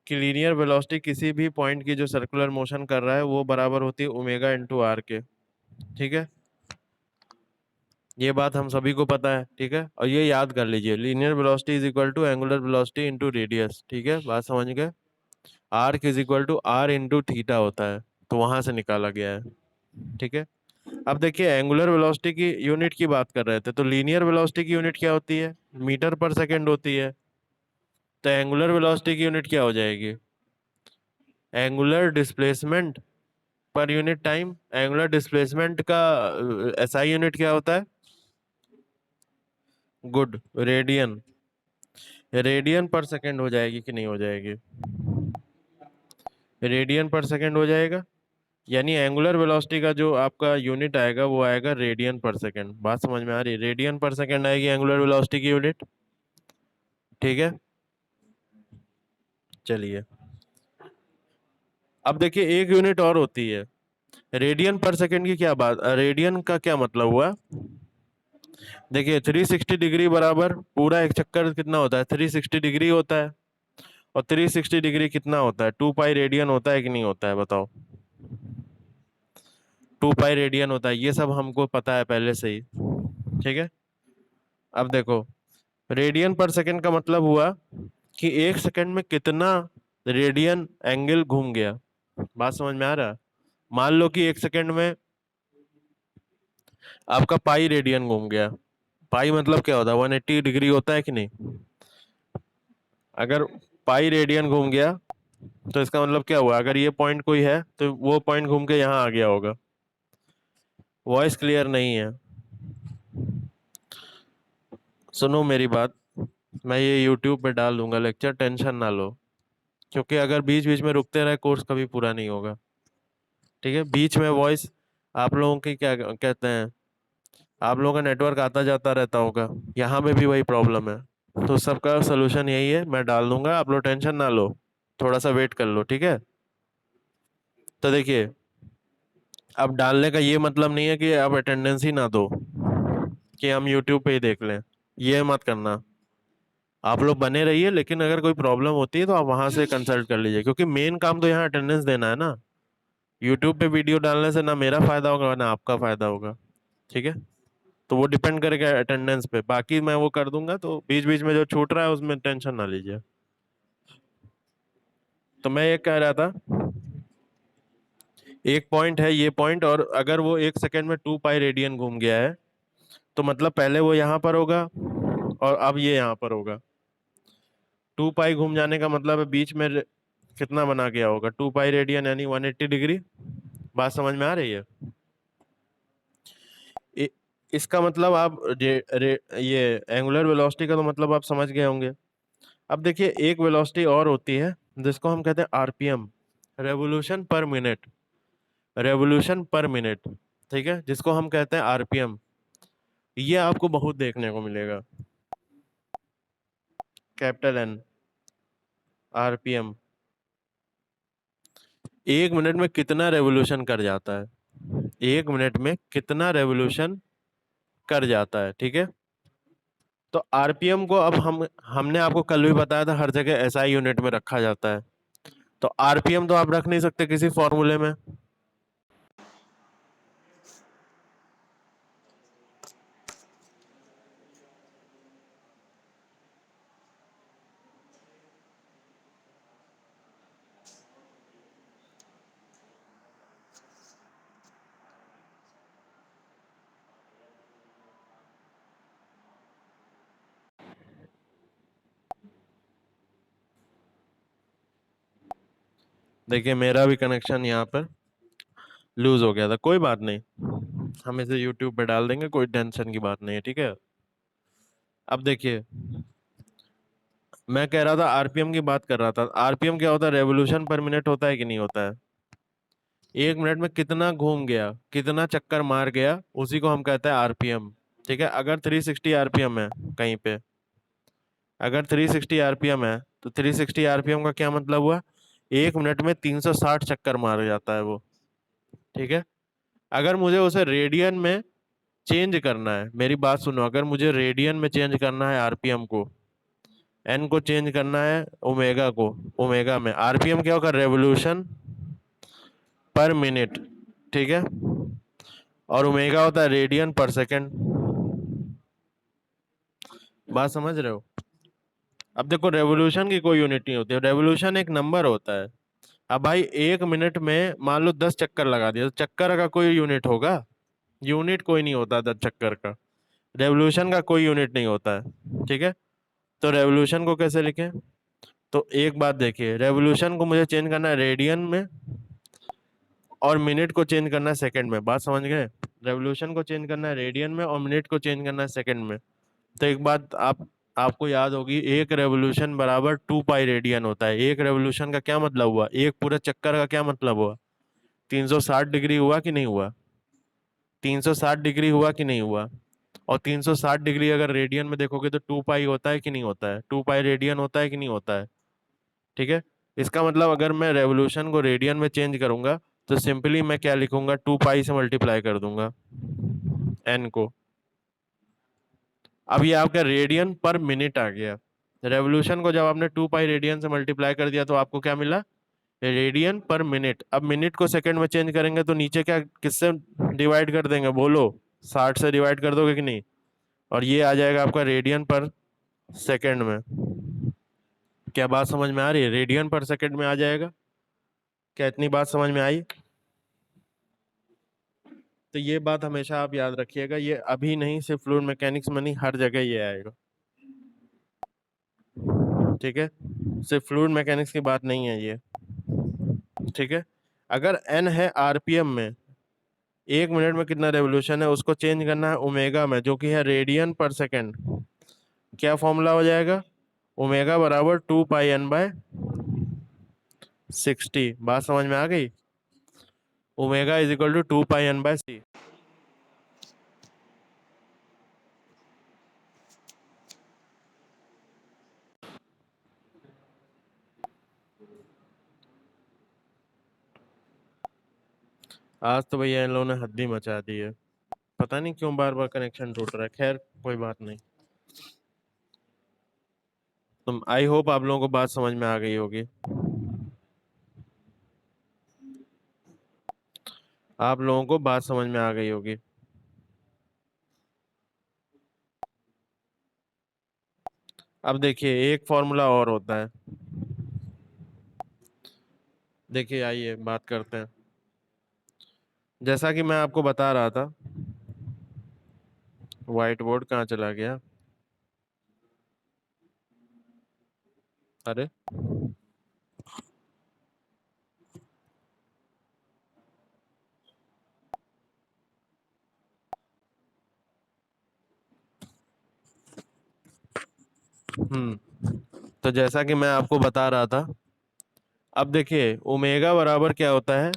कि लीनियर वेलोसिटी किसी भी पॉइंट की जो सर्कुलर मोशन कर रहा है वो बराबर होती है ओमेगा इंटू आर के। ठीक है, ये बात हम सभी को पता है। ठीक है, और ये याद कर लीजिए, linear velocity is equal to angular velocity into radius. ठीक है, बात समझ गए? R is equal to R into theta होता है, तो वहां से निकाला गया है। ठीक है, अब देखिए एंगुलर वेलोसिटी की यूनिट की बात कर रहे थे, तो लीनियर वेलोसिटी की यूनिट क्या होती है? मीटर पर सेकंड होती है। तो एंगुलर वेलोसिटी की यूनिट क्या हो जाएगी? एंगुलर डिस्प्लेसमेंट पर यूनिट टाइम। एंगुलर डिस्प्लेसमेंट का एसआई यूनिट क्या होता है? Good, radian. रेडियन पर सेकंड हो जाएगी कि नहीं हो जाएगी? रेडियन पर सेकंड हो जाएगा। यानी एंगुलर वेलोसिटी का जो आपका यूनिट आएगा वो आएगा रेडियन पर सेकंड। बात समझ में आ रही है? रेडियन पर सेकंड आएगी एंगुलर वेलोसिटी की यूनिट। ठीक है, चलिए अब देखिए एक यूनिट और होती है रेडियन पर सेकंड की। क्या बात, रेडियन का क्या मतलब हुआ? देखिए 360 डिग्री बराबर पूरा एक चक्कर कितना होता है? 360 डिग्री होता है। और 360 डिग्री कितना होता है? 2 पाई रेडियन होता है कि नहीं होता है? बताओ। 2 पाई रेडियन होता है, ये सब हमको पता है पहले से ही। ठीक है, अब देखो रेडियन पर सेकंड का मतलब हुआ कि एक सेकंड में कितना रेडियन एंगल घूम गया। बात समझ में आ रहा है? मान लो कि एक सेकंड में आपका पाई रेडियन घूम गया। पाई मतलब क्या होता है? 180 डिग्री होता है कि नहीं? अगर पाई रेडियन घूम गया तो इसका मतलब क्या हुआ? अगर ये पॉइंट कोई है तो वो पॉइंट घूम के यहाँ आ गया होगा। वॉइस क्लियर नहीं है? सुनो मेरी बात, मैं ये यूट्यूब पे डाल दूंगा लेक्चर, टेंशन ना लो। क्योंकि अगर बीच बीच में रुकते रहे कोर्स कभी पूरा नहीं होगा। ठीक है, बीच में वॉइस आप लोगों की क्या कहते हैं, आप लोगों का नेटवर्क आता जाता रहता होगा, यहाँ में भी वही प्रॉब्लम है। तो सबका सोल्यूशन यही है, मैं डाल दूंगा, आप लोग टेंशन ना लो, थोड़ा सा वेट कर लो। ठीक है, तो देखिए अब डालने का ये मतलब नहीं है कि आप अटेंडेंस ही ना दो, कि हम यूट्यूब पे ही देख लें। ये मत करना, आप लोग बने रहिए, लेकिन अगर कोई प्रॉब्लम होती है तो आप वहां से कंसल्ट कर लीजिए, क्योंकि मेन काम तो यहाँ अटेंडेंस देना है ना। यूट्यूब पे वीडियो डालने से ना मेरा फायदा होगा ना आपका फायदा होगा। ठीक है, तो वो डिपेंड करेगा अटेंडेंस पे, बाकी मैं वो कर दूंगा, तो बीच बीच में जो छूट रहा है उसमें टेंशन ना लीजिए। तो मैं ये कह रहा था, एक पॉइंट है ये पॉइंट, और अगर वो एक सेकंड में 2 पाई रेडियन घूम गया है तो मतलब पहले वो यहाँ पर होगा और अब ये यहाँ पर होगा। 2 पाई घूम जाने का मतलब है बीच में कितना बना गया होगा? 2 पाई रेडियन यानी 180 डिग्री। बात समझ में आ रही है? इ, इसका मतलब आप ये एंगुलर वेलोसिटी का तो मतलब आप समझ गए होंगे। अब देखिए एक वेलोसिटी और होती है जिसको हम कहते हैं आरपीएम, रेवोल्यूशन पर मिनट। रेवोल्यूशन पर मिनट, ठीक है, जिसको हम कहते हैं आरपीएम। ये आपको बहुत देखने को मिलेगा, कैपिटल एन, आरपीएम। 1 मिनट में कितना रेवोल्यूशन कर जाता है? 1 मिनट में कितना रेवोल्यूशन कर जाता है? ठीक है, तो आरपीएम को अब हमने आपको कल भी बताया था हर जगह एसआई यूनिट में रखा जाता है। तो आरपीएम तो आप रख नहीं सकते किसी फॉर्मूले में। देखिए मेरा भी कनेक्शन यहाँ पर लूज हो गया था, कोई बात नहीं, हम इसे यूट्यूब पे डाल देंगे, कोई टेंशन की बात नहीं है। ठीक है, अब देखिए मैं कह रहा था आरपीएम की बात कर रहा था। आरपीएम क्या होता है? रेवोल्यूशन पर मिनट होता है कि नहीं होता है? 1 मिनट में कितना घूम गया, कितना चक्कर मार गया, उसी को हम कहते हैं आरपीएम। ठीक है, अगर 360 आरपीएम है कहीं पे, अगर 360 आरपीएम है तो 360 आरपीएम का क्या मतलब हुआ? 1 मिनट में 360 चक्कर मार जाता है वो। ठीक है, अगर मुझे उसे रेडियन में चेंज करना है, मेरी बात सुनो, अगर मुझे रेडियन में चेंज करना है आरपीएम को, एन को चेंज करना है ओमेगा को, ओमेगा में आरपीएम क्या होगा? रेवोल्यूशन पर मिनट। ठीक है, और ओमेगा होता है रेडियन पर सेकंड। बात समझ रहे हो? अब देखो, रेवोल्यूशन की कोई यूनिट नहीं होती है, रेवोल्यूशन एक नंबर होता है। अब भाई 1 मिनट में मान लो 10 चक्कर लगा दिया, तो चक्कर का कोई यूनिट होगा? यूनिट कोई नहीं होता 10 चक्कर का। रेवोल्यूशन का कोई यूनिट नहीं होता है। ठीक है, तो रेवोल्यूशन को कैसे लिखें? तो एक बात देखिए, रेवोल्यूशन को मुझे चेंज करना है रेडियन में, और मिनट को चेंज करना है सेकंड में। बात समझ गए? रेवोल्यूशन को चेंज करना है रेडियन में, और मिनट को चेंज करना है सेकंड में। तो एक बात आपको याद होगी, एक रेवोल्यूशन बराबर 2 पाई रेडियन होता है। एक रेवोल्यूशन का क्या मतलब हुआ? एक पूरे चक्कर का क्या मतलब हुआ? 360 डिग्री हुआ कि नहीं हुआ? 360 डिग्री हुआ कि नहीं हुआ? और 360 डिग्री अगर रेडियन में देखोगे तो 2 पाई होता है कि नहीं होता है? 2 पाई रेडियन होता है कि नहीं होता है? ठीक है, इसका मतलब अगर मैं रेवोल्यूशन को रेडियन में चेंज करूंगा, तो सिंपली मैं क्या लिखूंगा? 2 पाई से मल्टीप्लाई कर दूंगा एन को। अब ये आपका रेडियन पर मिनट आ गया। रेवोल्यूशन को जब आपने 2 पाई रेडियन से मल्टीप्लाई कर दिया, तो आपको क्या मिला? रेडियन पर मिनट। अब मिनट को सेकंड में चेंज करेंगे तो नीचे क्या किससे डिवाइड कर देंगे? बोलो, 60 से डिवाइड कर दोगे कि नहीं? और ये आ जाएगा आपका रेडियन पर सेकंड में। क्या बात समझ में आ रही है? रेडियन पर सेकंड में आ जाएगा। क्या इतनी बात समझ में आई? तो ये बात हमेशा आप याद रखिएगा, ये अभी नहीं, सिर्फ फ्लूइड मैकेनिक्स में नहीं, हर जगह ये आएगा। ठीक है, सिर्फ फ्लूइड मैकेनिक्स की बात नहीं है ये। ठीक है, अगर एन है आरपीएम में, 1 मिनट में कितना रेवोल्यूशन है, उसको चेंज करना है ओमेगा में, जो कि है रेडियन पर सेकंड। क्या फॉर्मूला हो जाएगा? ओमेगा बराबर 2 पाई n/60। बात समझ में आ गई? Omega is equal to 2 pi n/60। आज तो भैया इन लोगों ने हद्दी मचा दी है, पता नहीं क्यों बार बार कनेक्शन टूट रहा है। खैर कोई बात नहीं, तुम, आई होप आप लोगों को बात समझ में आ गई होगी। आप लोगों को बात समझ में आ गई होगी। अब देखिए, एक फॉर्मूला और होता है। देखिए, आइए बात करते हैं। जैसा कि मैं आपको बता रहा था, व्हाइट बोर्ड कहाँ चला गया? अरे, तो जैसा कि मैं आपको बता रहा था, अब देखिए ओमेगा बराबर क्या होता है,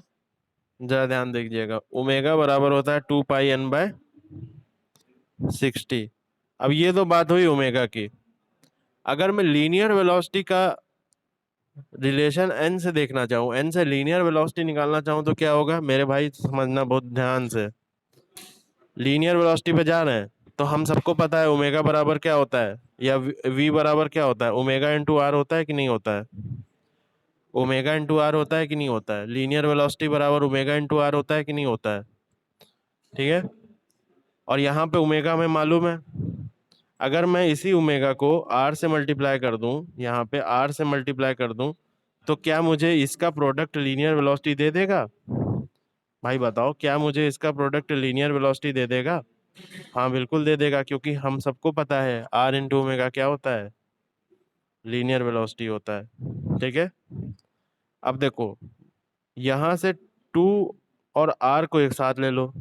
जरा ध्यान दीजिएगा। ओमेगा बराबर होता है 2 पाई n/60। अब ये तो बात हुई ओमेगा की। अगर मैं लीनियर वेलोसिटी का रिलेशन एन से देखना चाहूँ, एन से लीनियर वेलोसिटी निकालना चाहूँ, तो क्या होगा मेरे भाई? समझना बहुत ध्यान से। लीनियर वेलोसिटी पे जा रहे हैं, तो हम सबको पता है ओमेगा बराबर क्या होता है, या वी बराबर क्या होता है? ओमेगा इंटू आर होता है कि नहीं होता है? ओमेगा इंटू आर होता है कि नहीं होता है? लीनियर वेलोसिटी बराबर ओमेगा इंटू आर होता है कि नहीं होता है? ठीक है, और यहाँ पे ओमेगा हमें मालूम है। अगर मैं इसी ओमेगा को आर से मल्टीप्लाई कर दूं, यहाँ पे आर से मल्टीप्लाई कर दूं, तो क्या मुझे इसका प्रोडक्ट लीनियर वेलोसिटी दे देगा? भाई बताओ, क्या मुझे इसका प्रोडक्ट लीनियर वेलोसिटी दे देगा? हाँ बिल्कुल दे देगा, क्योंकि हम सबको पता है आर इंटू ओमेगा क्या होता है? लीनियर वेलोसिटी होता है। ठीक है, अब देखो, यहाँ से टू और आर को एक साथ ले लो,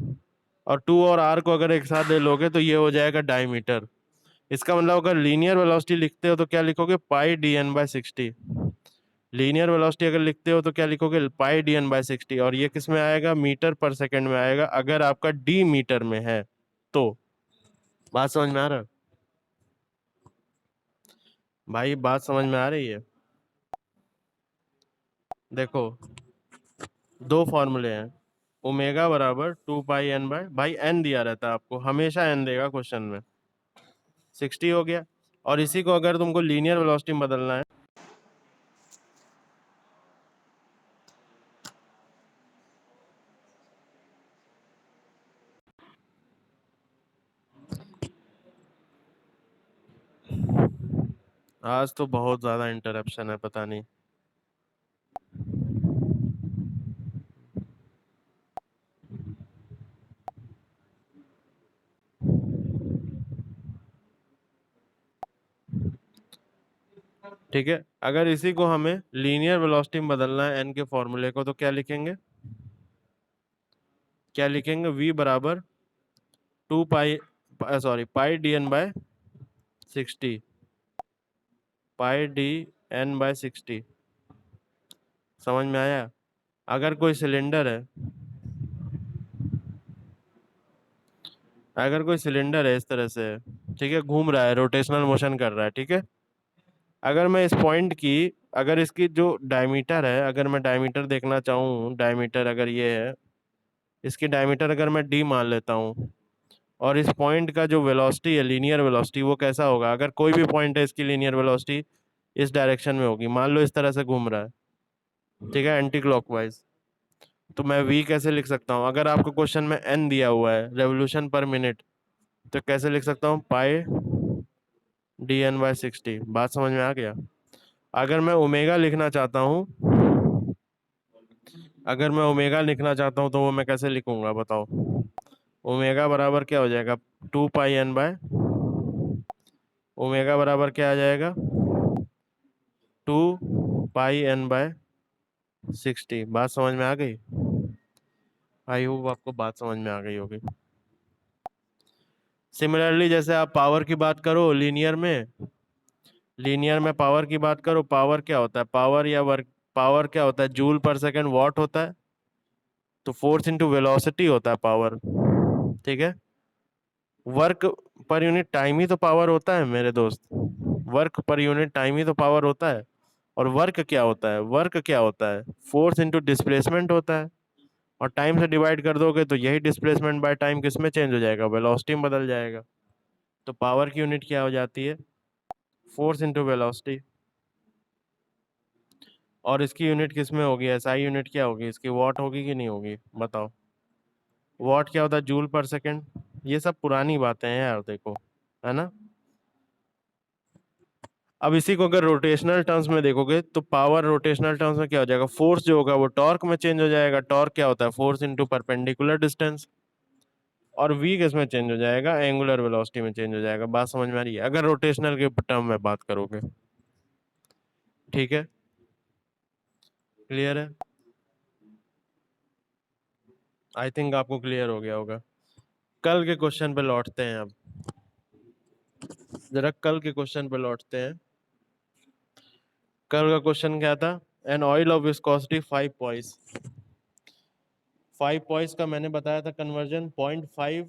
और टू और आर को अगर एक साथ ले लोगे तो ये हो जाएगा डायमीटर। इसका मतलब अगर लीनियर वेलोसिटी लिखते हो तो क्या लिखोगे, pi D N by 60। Linear velocity अगर लिखते हो तो क्या लिखोगे, पाई डी एन बाय 60। और ये किस में आएगा, मीटर पर सेकंड में आएगा, अगर आपका डी मीटर में है तो। बात समझ में आ रहा है भाई, बात समझ में आ रही है? देखो, दो फॉर्मूले हैं, ओमेगा बराबर 2 पाई एन बाय, भाई एन दिया रहता है आपको, हमेशा एन देगा क्वेश्चन में, 60 हो गया। और इसी को अगर तुमको लीनियर वेलोसिटी में बदलना है, आज तो बहुत ज्यादा इंटरप्शन है, पता नहीं। ठीक है, अगर इसी को हमें लीनियर वेलोसिटी में बदलना है एन के फॉर्मूले को, तो क्या लिखेंगे, क्या लिखेंगे, v बराबर 2 pi, sorry pi D N by 60, pi D N by 60। समझ में आया? अगर कोई सिलेंडर है, अगर कोई सिलेंडर है इस तरह से, ठीक है, घूम रहा है, रोटेशनल मोशन कर रहा है, ठीक है, अगर मैं इस पॉइंट की, अगर इसकी जो डायमीटर है, अगर मैं डायमीटर देखना चाहूँ, डायमीटर अगर ये है, इसकी डायमीटर अगर मैं डी मान लेता हूँ, और इस पॉइंट का जो वेलोसिटी है, लीनियर वेलोसिटी, वो कैसा होगा, अगर कोई भी पॉइंट है इसकी लीनियर वेलोसिटी इस डायरेक्शन में होगी, मान लो इस तरह से घूम रहा है, ठीक है, एंटी क्लॉकवाइज, तो मैं v कैसे लिख सकता हूँ, अगर आपको क्वेश्चन में n दिया हुआ है, रेवोल्यूशन पर मिनट, तो कैसे लिख सकता हूँ, पाई डी एन बाय 60। बात समझ में आ गया? अगर मैं ओमेगा लिखना चाहता हूँ, अगर मैं ओमेगा लिखना चाहता हूँ तो वो मैं कैसे लिखूंगा बताओ, ओमेगा बराबर क्या हो जाएगा, 2 पाई एन बाय, ओमेगा बराबर क्या आ जाएगा, 2 पाई एन बाय 60। बात समझ में आ गई? आई होप आपको बात समझ में आ गई होगी। सिमिलरली जैसे आप पावर की बात करो लीनियर में, लीनियर में पावर की बात करो, पावर क्या होता है, पावर या वर्क, पावर क्या होता है, जूल पर सेकंड वॉट होता है, तो फोर्स इंटू वेलोसिटी होता है पावर, ठीक है। वर्क पर यूनिट टाइम ही तो पावर होता है मेरे दोस्त, वर्क पर यूनिट टाइम ही तो पावर होता है। और वर्क क्या होता है, वर्क क्या होता है, फोर्स इंटू डिस्प्लेसमेंट होता है, और टाइम से डिवाइड कर दोगे तो यही डिस्प्लेसमेंट बाय टाइम किस में चेंज हो जाएगा, वेलोसिटी में बदल जाएगा। तो पावर की यूनिट क्या हो जाती है, फोर्स इंटू वेलोसिटी। और इसकी यूनिट किस में होगी, एसआई यूनिट क्या होगी इसकी, वॉट होगी कि नहीं होगी बताओ, वॉट क्या होता है, जूल पर सेकंड। ये सब पुरानी बातें हैं यार, देखो, है ना। अब इसी को अगर रोटेशनल टर्म्स में देखोगे तो पावर रोटेशनल टर्म्स में क्या हो जाएगा, फोर्स जो होगा वो टॉर्क में चेंज हो जाएगा, टॉर्क क्या होता है, फोर्स इंटू परपेंडिकुलर डिस्टेंस। और v किस में चेंज हो जाएगा, एंगुलर वेलोसिटी में चेंज हो जाएगा। बात समझ में आ रही है, अगर रोटेशनल के टर्म में बात करोगे, ठीक है, क्लियर है? आई थिंक आपको क्लियर हो गया होगा। कल के क्वेश्चन पे लौटते हैं अब, जरा कल के क्वेश्चन पे लौटते हैं। कल का क्वेश्चन क्या था, an oil of viscosity 5 poised, 5 poised का मैंने बताया था कन्वर्जन 0.5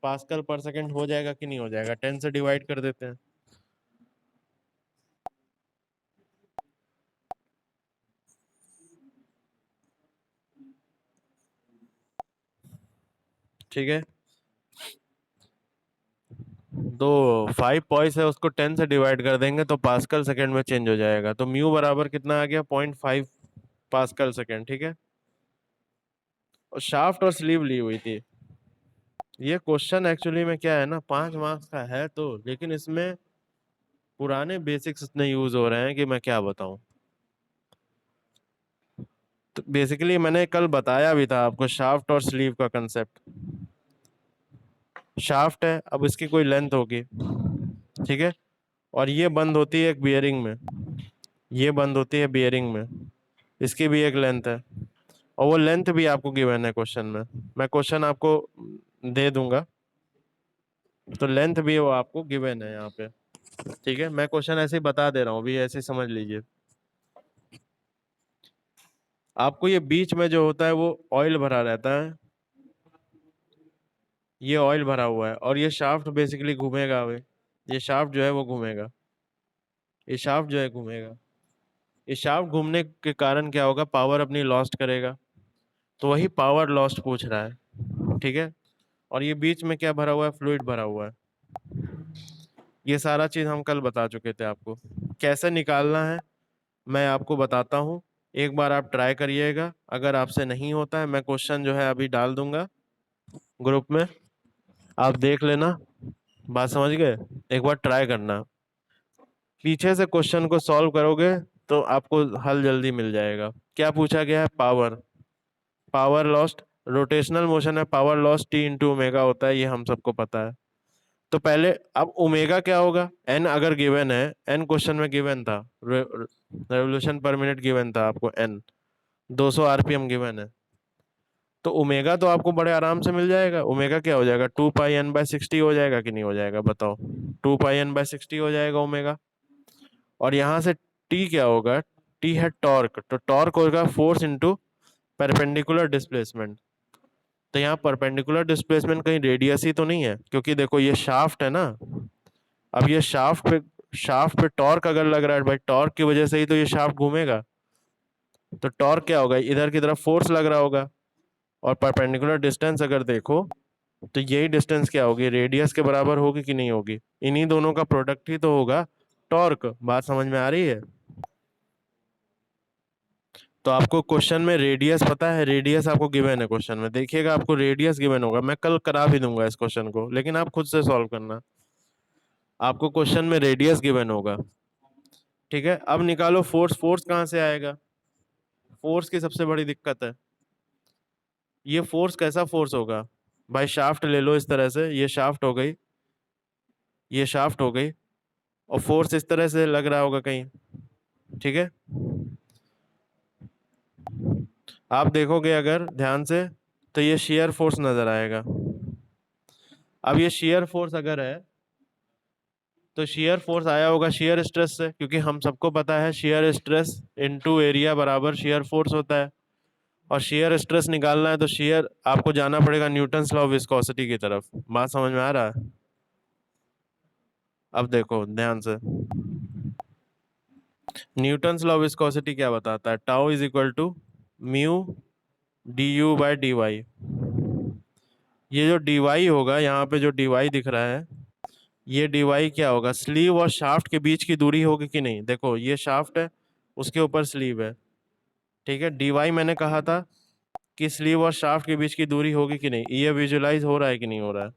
पास्कल पर सेकंड हो जाएगा कि नहीं हो जाएगा, 10 से डिवाइड कर देते हैं, ठीक है। तो 5 पॉइस है, उसको 10 से डिवाइड कर देंगे तो पास्कल सेकंड में चेंज हो जाएगा, तो म्यू बराबर कितना आ गया, 0.5 पास्कल सेकंड, ठीक है। और शाफ्ट और स्लीव ली हुई थी। ये क्वेश्चन एक्चुअली में क्या है ना, 5 मार्क्स का है तो, लेकिन इसमें पुराने बेसिक्स इतने यूज हो रहे हैं कि मैं क्या बताऊं। तो बेसिकली मैंने कल बताया भी था आपको शाफ्ट और स्लीव का कंसेप्ट। शाफ्ट है, अब इसकी कोई लेंथ होगी, ठीक है, और ये बंद होती है एक बियरिंग में, ये बंद होती है बियरिंग में, इसकी भी एक लेंथ है, और वो लेंथ भी आपको गिवन है क्वेश्चन में, मैं क्वेश्चन आपको दे दूंगा, तो लेंथ भी वो आपको गिवन है यहाँ पे। ठीक है, मैं क्वेश्चन ऐसे ही बता दे रहा हूँ, अभी ऐसे ही समझ लीजिए। आपको ये बीच में जो होता है वो ऑयल भरा रहता है, ये ऑयल भरा हुआ है, और ये शाफ्ट बेसिकली घूमेगा। अभी ये शाफ्ट जो है वो घूमेगा, ये शाफ्ट जो है घूमेगा। ये शाफ्ट घूमने के कारण क्या होगा, पावर अपनी लॉस्ट करेगा। तो वही पावर लॉस्ट पूछ रहा है। ठीक है, और ये बीच में क्या भरा हुआ है, फ्लूइड भरा हुआ है। ये सारा चीज हम कल बता चुके थे आपको। कैसे निकालना है मैं आपको बताता हूँ, एक बार आप ट्राई करिएगा। अगर आपसे नहीं होता है, मैं क्वेश्चन जो है अभी डाल दूंगा ग्रुप में, आप देख लेना। बात समझ गए? एक बार ट्राई करना, पीछे से क्वेश्चन को सॉल्व करोगे तो आपको हल जल्दी मिल जाएगा। क्या पूछा गया है, power, power lost, rotational motion में power loss T into omega होता है, ये हम सबको पता है। तो पहले अब ओमेगा क्या होगा, एन अगर गिवन है, एन क्वेश्चन में गिवन था, रेवोल्यूशन पर मिनट गिवन था आपको, एन 200 आरपीएम गिवन है। तो ओमेगा तो आपको बड़े आराम से मिल जाएगा। ओमेगा क्या हो जाएगा, 2 पाई n/60 हो जाएगा कि नहीं हो जाएगा, बताओ। 2 पाई n/60 हो जाएगा ओमेगा। और यहाँ से टी क्या होगा, टी है टॉर्क, तो टॉर्क होगा फोर्स इंटू परपेंडिकुलर डिस्प्लेसमेंट। तो यहाँ परपेंडिकुलर डिस्प्लेसमेंट कहीं रेडियस ही तो नहीं है, क्योंकि देखो ये शाफ्ट है ना। अब ये शाफ्ट पे टॉर्क अगर लग रहा है भाई, टॉर्क की वजह से ही तो ये शाफ्ट घूमेगा। तो टॉर्क क्या होगा, इधर की तरफ फोर्स लग रहा होगा। और परपेंडिकुलर डिस्टेंस अगर देखो, तो यही डिस्टेंस क्या होगी, रेडियस के बराबर होगी कि नहीं होगी। इन्हीं दोनों का प्रोडक्ट ही तो होगा टॉर्क। बात समझ में आ रही है? तो आपको क्वेश्चन में रेडियस पता है, रेडियस आपको गिवन है क्वेश्चन में, देखिएगा आपको रेडियस गिवन होगा। मैं कल करा भी दूंगा इस क्वेश्चन को, लेकिन आप खुद से सॉल्व करना। आपको क्वेश्चन में रेडियस गिवन होगा। ठीक है, अब निकालो फोर्स। फोर्स कहाँ से आएगा, फोर्स की सबसे बड़ी दिक्कत है, ये फोर्स कैसा फोर्स होगा भाई। शाफ्ट ले लो इस तरह से, ये शाफ्ट हो गई, ये शाफ्ट हो गई, और फोर्स इस तरह से लग रहा होगा कहीं। ठीक है, आप देखोगे अगर ध्यान से, तो ये शेयर फोर्स नजर आएगा। अब ये शेयर फोर्स अगर है, तो शेयर फोर्स आया होगा शेयर स्ट्रेस से, क्योंकि हम सबको पता है शेयर स्ट्रेस इनटू एरिया बराबर शेयर फोर्स होता है। और शेयर स्ट्रेस निकालना है तो शेयर आपको जाना पड़ेगा न्यूटन्स लॉ ऑफ विस्कोसिटी की तरफ। बात समझ में आ रहा है? अब देखो ध्यान से, न्यूटन्स लॉ ऑफ विस्कोसिटी क्या बताता है, tau is equal to mu du/dy। ये जो dy होगा, यहाँ पे जो dy दिख रहा है, ये dy क्या होगा, स्लीव और शाफ्ट के बीच की दूरी होगी कि नहीं। देखो ये शाफ्ट है, उसके ऊपर स्लीव है। ठीक है, dy मैंने कहा था कि स्लीव और शाफ्ट के बीच की दूरी होगी कि नहीं, ये विजुलाइज हो रहा है कि नहीं हो रहा है।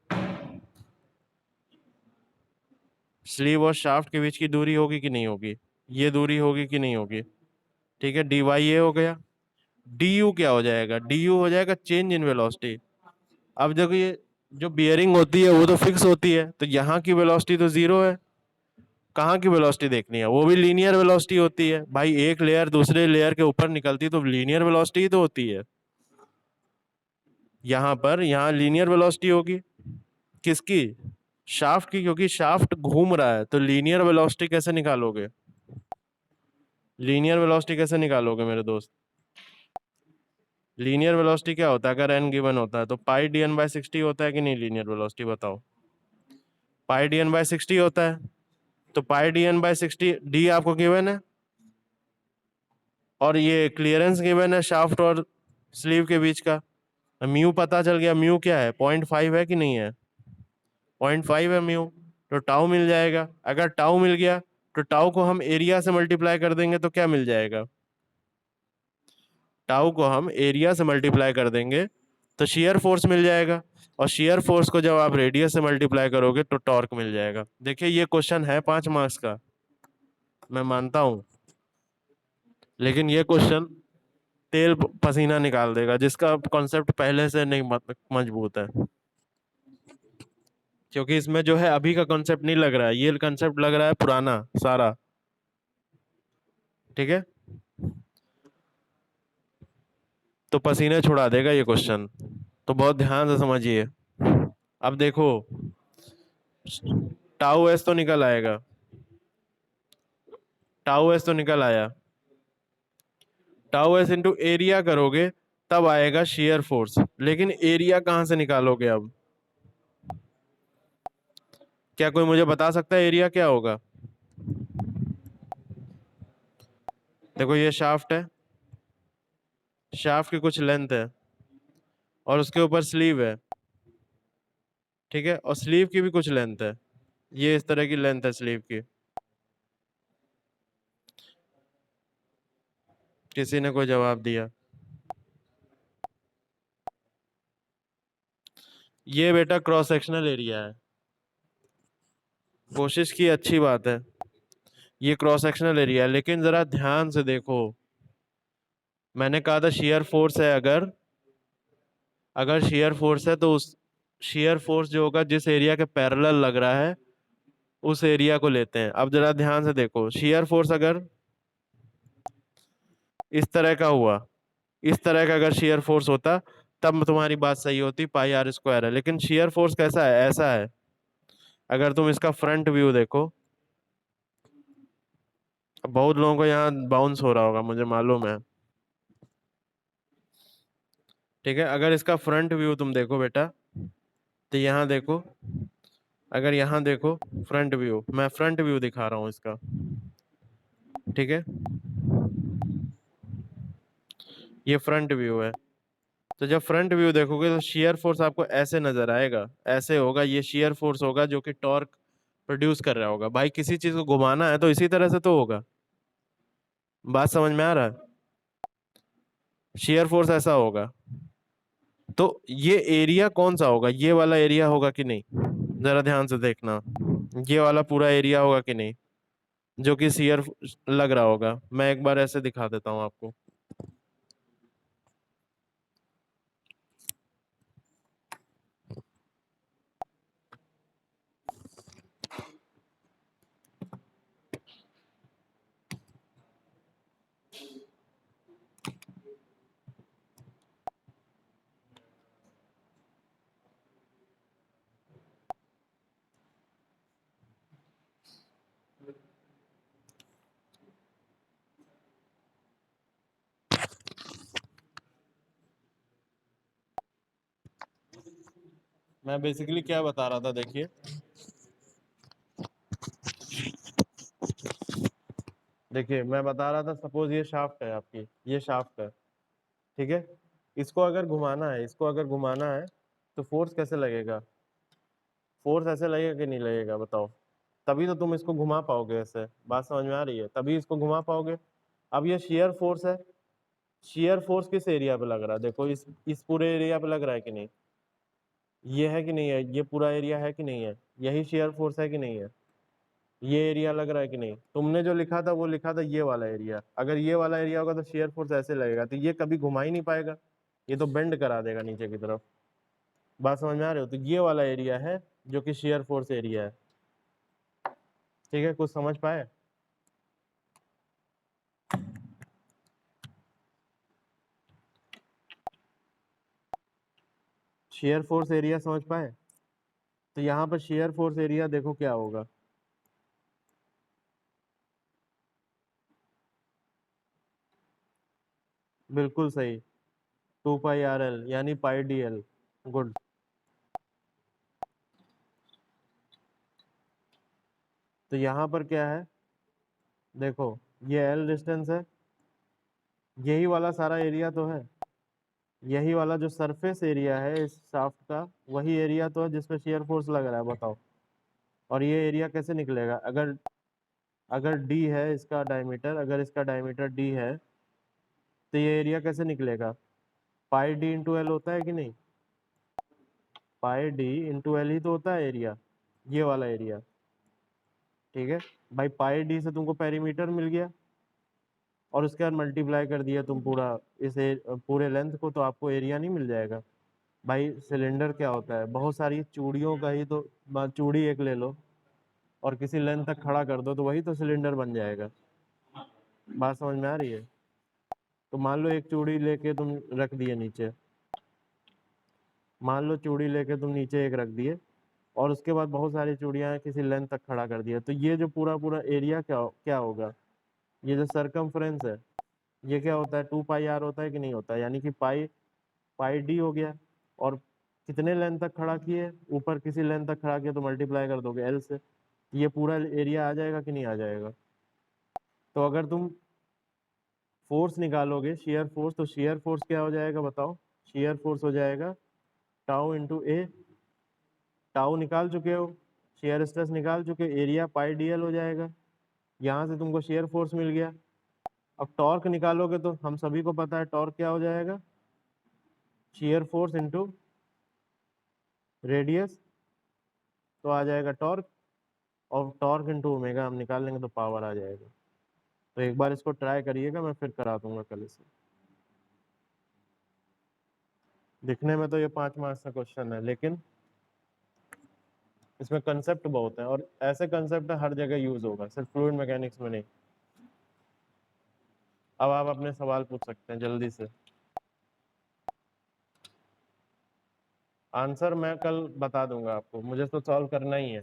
स्लीव और शाफ्ट के बीच की दूरी होगी कि नहीं होगी, ये दूरी होगी कि नहीं होगी। ठीक है, dy ये हो गया। du क्या हो जाएगा, du हो जाएगा चेंज इन वेलोसिटी। अब देखो ये जो बियरिंग होती है वो तो फिक्स होती है, तो यहाँ की वेलोसिटी तो जीरो है। कहाँ की वेलोसिटी देखनी है, वो भी लीनियर वेलोसिटी होती है भाई। एक लेयर दूसरे लेयर के ऊपर निकलती तो लीनियर वेलोसिटी ही तो होती है। यहाँ पर यहाँ लीनियर वेलोसिटी होगी किसकी, शाफ्ट की, क्योंकि शाफ्ट घूम रहा है। तो लीनियर वेलोसिटी कैसे निकालोगे, लीनियर वेलोसिटी कैसे निकालोगे मेरे दोस्त। लीनियर वेलोसिटी क्या होता है, अगर एन गिवन होता है तो पाई dn/60 होता है कि नहीं, लीनियर वेलोसिटी बताओ। पाई dn/60 होता है, तो पाई dn/60 डी आपको गिवन है, और ये क्लियरेंस गिवन है शाफ्ट और स्लीव के बीच का। म्यू पता चल गया, म्यू क्या है, 0.5 है कि नहीं है, 0.5 है म्यू। तो टाउ मिल जाएगा। अगर टाउ मिल गया तो टाउ को हम एरिया से मल्टीप्लाई कर देंगे तो क्या मिल जाएगा, टाउ को हम एरिया से मल्टीप्लाई कर देंगे तो शियर फोर्स मिल जाएगा। और शियर फोर्स को जब आप रेडियस से मल्टीप्लाई करोगे तो टॉर्क मिल जाएगा। देखिए ये क्वेश्चन है 5 मार्क्स का, मैं मानता हूं, लेकिन ये क्वेश्चन तेल पसीना निकाल देगा जिसका कॉन्सेप्ट पहले से नहीं मजबूत है। क्योंकि इसमें जो है अभी का कॉन्सेप्ट नहीं लग रहा है, ये कॉन्सेप्ट लग रहा है पुराना सारा। ठीक है, तो पसीने छुड़ा देगा ये क्वेश्चन, तो बहुत ध्यान से समझिए। अब देखो, टाउ एस तो निकल आएगा, टाउ एस तो निकल आया। टाउ एस इंटू एरिया करोगे तब आएगा शियर फोर्स, लेकिन एरिया कहां से निकालोगे अब? क्या कोई मुझे बता सकता है एरिया क्या होगा? देखो ये शाफ्ट है, शाफ्ट की कुछ लेंथ है और उसके ऊपर स्लीव है, ठीक है, और स्लीव की भी कुछ लेंथ है, ये इस तरह की लेंथ है स्लीव की। किसी ने कोई जवाब दिया? ये बेटा क्रॉस सेक्शनल एरिया है, कोशिश की, अच्छी बात है। ये क्रॉस सेक्शनल एरिया है, लेकिन जरा ध्यान से देखो, मैंने कहा था शियर फोर्स है, अगर अगर शियर फोर्स है तो उस शियर फोर्स जो होगा जिस एरिया के पैरेलल लग रहा है उस एरिया को लेते हैं। अब जरा ध्यान से देखो, शियर फोर्स अगर इस तरह का हुआ, इस तरह का अगर शियर फोर्स होता तब तुम्हारी बात सही होती, पाई आर स्क्वायर है, लेकिन शियर फोर्स कैसा है? ऐसा है। अगर तुम इसका फ्रंट व्यू देखो, बहुत लोगों को यहाँ बाउंस हो रहा होगा मुझे मालूम है, ठीक है, अगर इसका फ्रंट व्यू तुम देखो बेटा, तो यहाँ देखो, अगर यहाँ देखो फ्रंट व्यू, मैं फ्रंट व्यू दिखा रहा हूँ इसका, ठीक है, ये फ्रंट व्यू है। तो जब फ्रंट व्यू देखोगे तो शियर फोर्स आपको ऐसे नजर आएगा, ऐसे होगा, ये शियर फोर्स होगा जो कि टॉर्क प्रोड्यूस कर रहा होगा। भाई किसी चीज को घुमाना है तो इसी तरह से तो होगा, बात समझ में आ रहा है? शियर फोर्स ऐसा होगा। तो ये एरिया कौन सा होगा? ये वाला एरिया होगा कि नहीं? जरा ध्यान से देखना, ये वाला पूरा एरिया होगा कि नहीं, जो कि शियर लग रहा होगा। मैं एक बार ऐसे दिखा देता हूँ आपको। मैं बेसिकली क्या बता रहा था, देखिए, देखिए मैं बता रहा था, सपोज ये शाफ्ट है आपकी, ये शाफ्ट है, ठीक है, इसको अगर घुमाना है, इसको अगर घुमाना है तो फोर्स कैसे लगेगा? फोर्स ऐसे लगेगा कि नहीं लगेगा बताओ? तभी तो तुम इसको घुमा पाओगे, ऐसे बात समझ में आ रही है, तभी इसको घुमा पाओगे। अब ये शियर फोर्स है, शियर फोर्स किस एरिया पे लग रहा है? देखो इस पूरे एरिया पे लग रहा है कि नहीं? ये है कि नहीं है? ये पूरा एरिया है कि नहीं है? यही शेयर फोर्स है कि नहीं है? ये एरिया लग रहा है कि नहीं? तुमने जो लिखा था वो लिखा था ये वाला एरिया, अगर ये वाला एरिया होगा तो शेयर फोर्स ऐसे लगेगा, तो ये कभी घुमा ही नहीं पाएगा, ये तो बेंड करा देगा नीचे की तरफ। बात समझ में आ रही हो? तो ये वाला एरिया है जो कि शेयर फोर्स एरिया है, ठीक है, कुछ समझ पाए? शेयर फोर्स एरिया समझ पाए? तो यहाँ पर शेयर फोर्स एरिया देखो क्या होगा। बिल्कुल सही, 2 पाई RL यानी पाई DL। गुड। तो यहाँ पर क्या है, देखो, ये L डिस्टेंस है, यही वाला सारा एरिया तो है, यही वाला जो सरफेस एरिया है इस शाफ्ट का, वही एरिया तो है जिसपे शियर फोर्स लग रहा है, बताओ। और ये एरिया कैसे निकलेगा? अगर अगर डी है इसका डायमीटर, अगर इसका डायमीटर डी है तो ये एरिया कैसे निकलेगा? पाई डी इंटू एल होता है कि नहीं? पाई डी इंटू एल ही तो होता है एरिया, ये वाला एरिया, ठीक है। भाई पाई डी से तुमको पेरीमीटर मिल गया, और उसके बाद मल्टीप्लाई कर दिया तुम पूरा पूरे लेंथ को, तो आपको एरिया नहीं मिल जाएगा? भाई सिलेंडर क्या होता है, बहुत सारी चूड़ियों का ही तो, चूड़ी एक ले लो और किसी लेंथ तक खड़ा कर दो तो वही तो सिलेंडर बन जाएगा। बात समझ में आ रही है? तो मान लो एक चूड़ी लेके तुम रख दिए नीचे, मान लो चूड़ी लेके तुम नीचे एक रख दिए, और उसके बाद बहुत सारी चूड़ियाँ किसी लेंथ तक खड़ा कर दिया, तो ये जो पूरा पूरा एरिया क्या होगा, ये जो सरकमफ्रेंस है ये क्या होता है, 2 पाई r होता है कि नहीं होता है, यानी कि पाई पाई डी हो गया। और कितने लेंथ तक खड़ा किए, ऊपर किसी लेंथ तक खड़ा किया तो मल्टीप्लाई कर दोगे एल से, ये पूरा एरिया आ जाएगा कि नहीं आ जाएगा। तो अगर तुम फोर्स निकालोगे शियर फोर्स, तो शियर फोर्स क्या हो जाएगा बताओ, शियर फोर्स हो जाएगा टाउ इंटू ए, टाउ निकाल चुके हो, शेयर स्ट्रेस निकाल चुके, एरिया पाई डी एल हो जाएगा, यहाँ से तुमको शेयर फोर्स मिल गया। अब टॉर्क निकालोगे तो हम सभी को पता है टॉर्क क्या हो जाएगा, शेयर फोर्स इंटू रेडियस, तो आ जाएगा टॉर्क, और टॉर्क इंटू ओमेगा हम निकाल लेंगे तो पावर आ जाएगा। तो एक बार इसको ट्राई करिएगा, मैं फिर करा दूंगा कल इसे। दिखने में तो ये 5 मार्क्स का क्वेश्चन है, लेकिन इसमें कंसेप्ट बहुत है, और ऐसे कंसेप्ट हर जगह यूज होगा, सिर्फ फ्लूइड मैकेनिक्स में नहीं। अब आप अपने सवाल पूछ सकते हैं जल्दी से। आंसर मैं कल बता दूंगा आपको, मुझे तो सॉल्व करना ही है।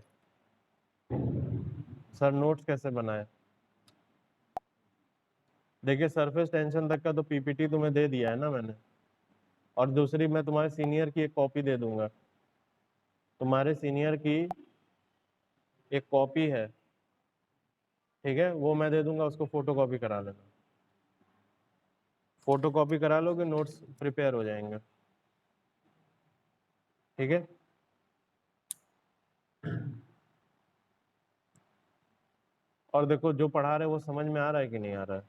सर नोट्स कैसे बनाए, देखिए सरफेस टेंशन तक का तो पीपीटी तुम्हें दे दिया है ना मैंने, और दूसरी मैं तुम्हारे सीनियर की एक कॉपी दे दूंगा, तुम्हारे सीनियर की एक कॉपी है, ठीक है, वो मैं दे दूंगा, उसको फोटो कॉपी करा लेना, फोटो कॉपी करा लोगे नोट्स प्रिपेयर हो जाएंगे, ठीक है। और देखो जो पढ़ा रहे वो समझ में आ रहा है कि नहीं आ रहा है,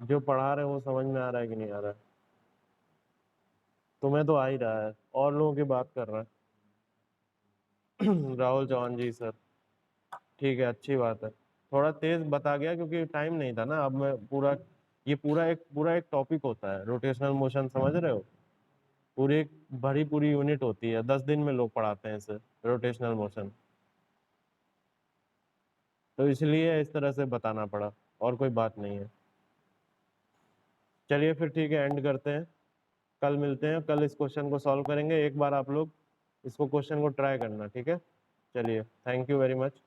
जो पढ़ा रहे वो समझ में आ रहा है कि नहीं आ रहा है, तुम्हें तो आ ही रहा है, और लोगों की बात कर रहा है। राहुल चौहान जी सर, ठीक है, अच्छी बात है, थोड़ा तेज बता गया क्योंकि टाइम नहीं था ना। अब मैं पूरा, ये पूरा एक टॉपिक होता है रोटेशनल मोशन, समझ रहे हो, पूरी एक भरी पूरी यूनिट होती है, 10 दिन में लोग पढ़ाते हैं इसे, रोटेशनल मोशन, तो इसलिए इस तरह से बताना पड़ा, और कोई बात नहीं है। चलिए फिर ठीक है, एंड करते हैं, कल मिलते हैं, कल इस क्वेश्चन को सॉल्व करेंगे, एक बार आप लोग इसको क्वेश्चन को ट्राई करना, ठीक है। चलिए, थैंक यू वेरी मच।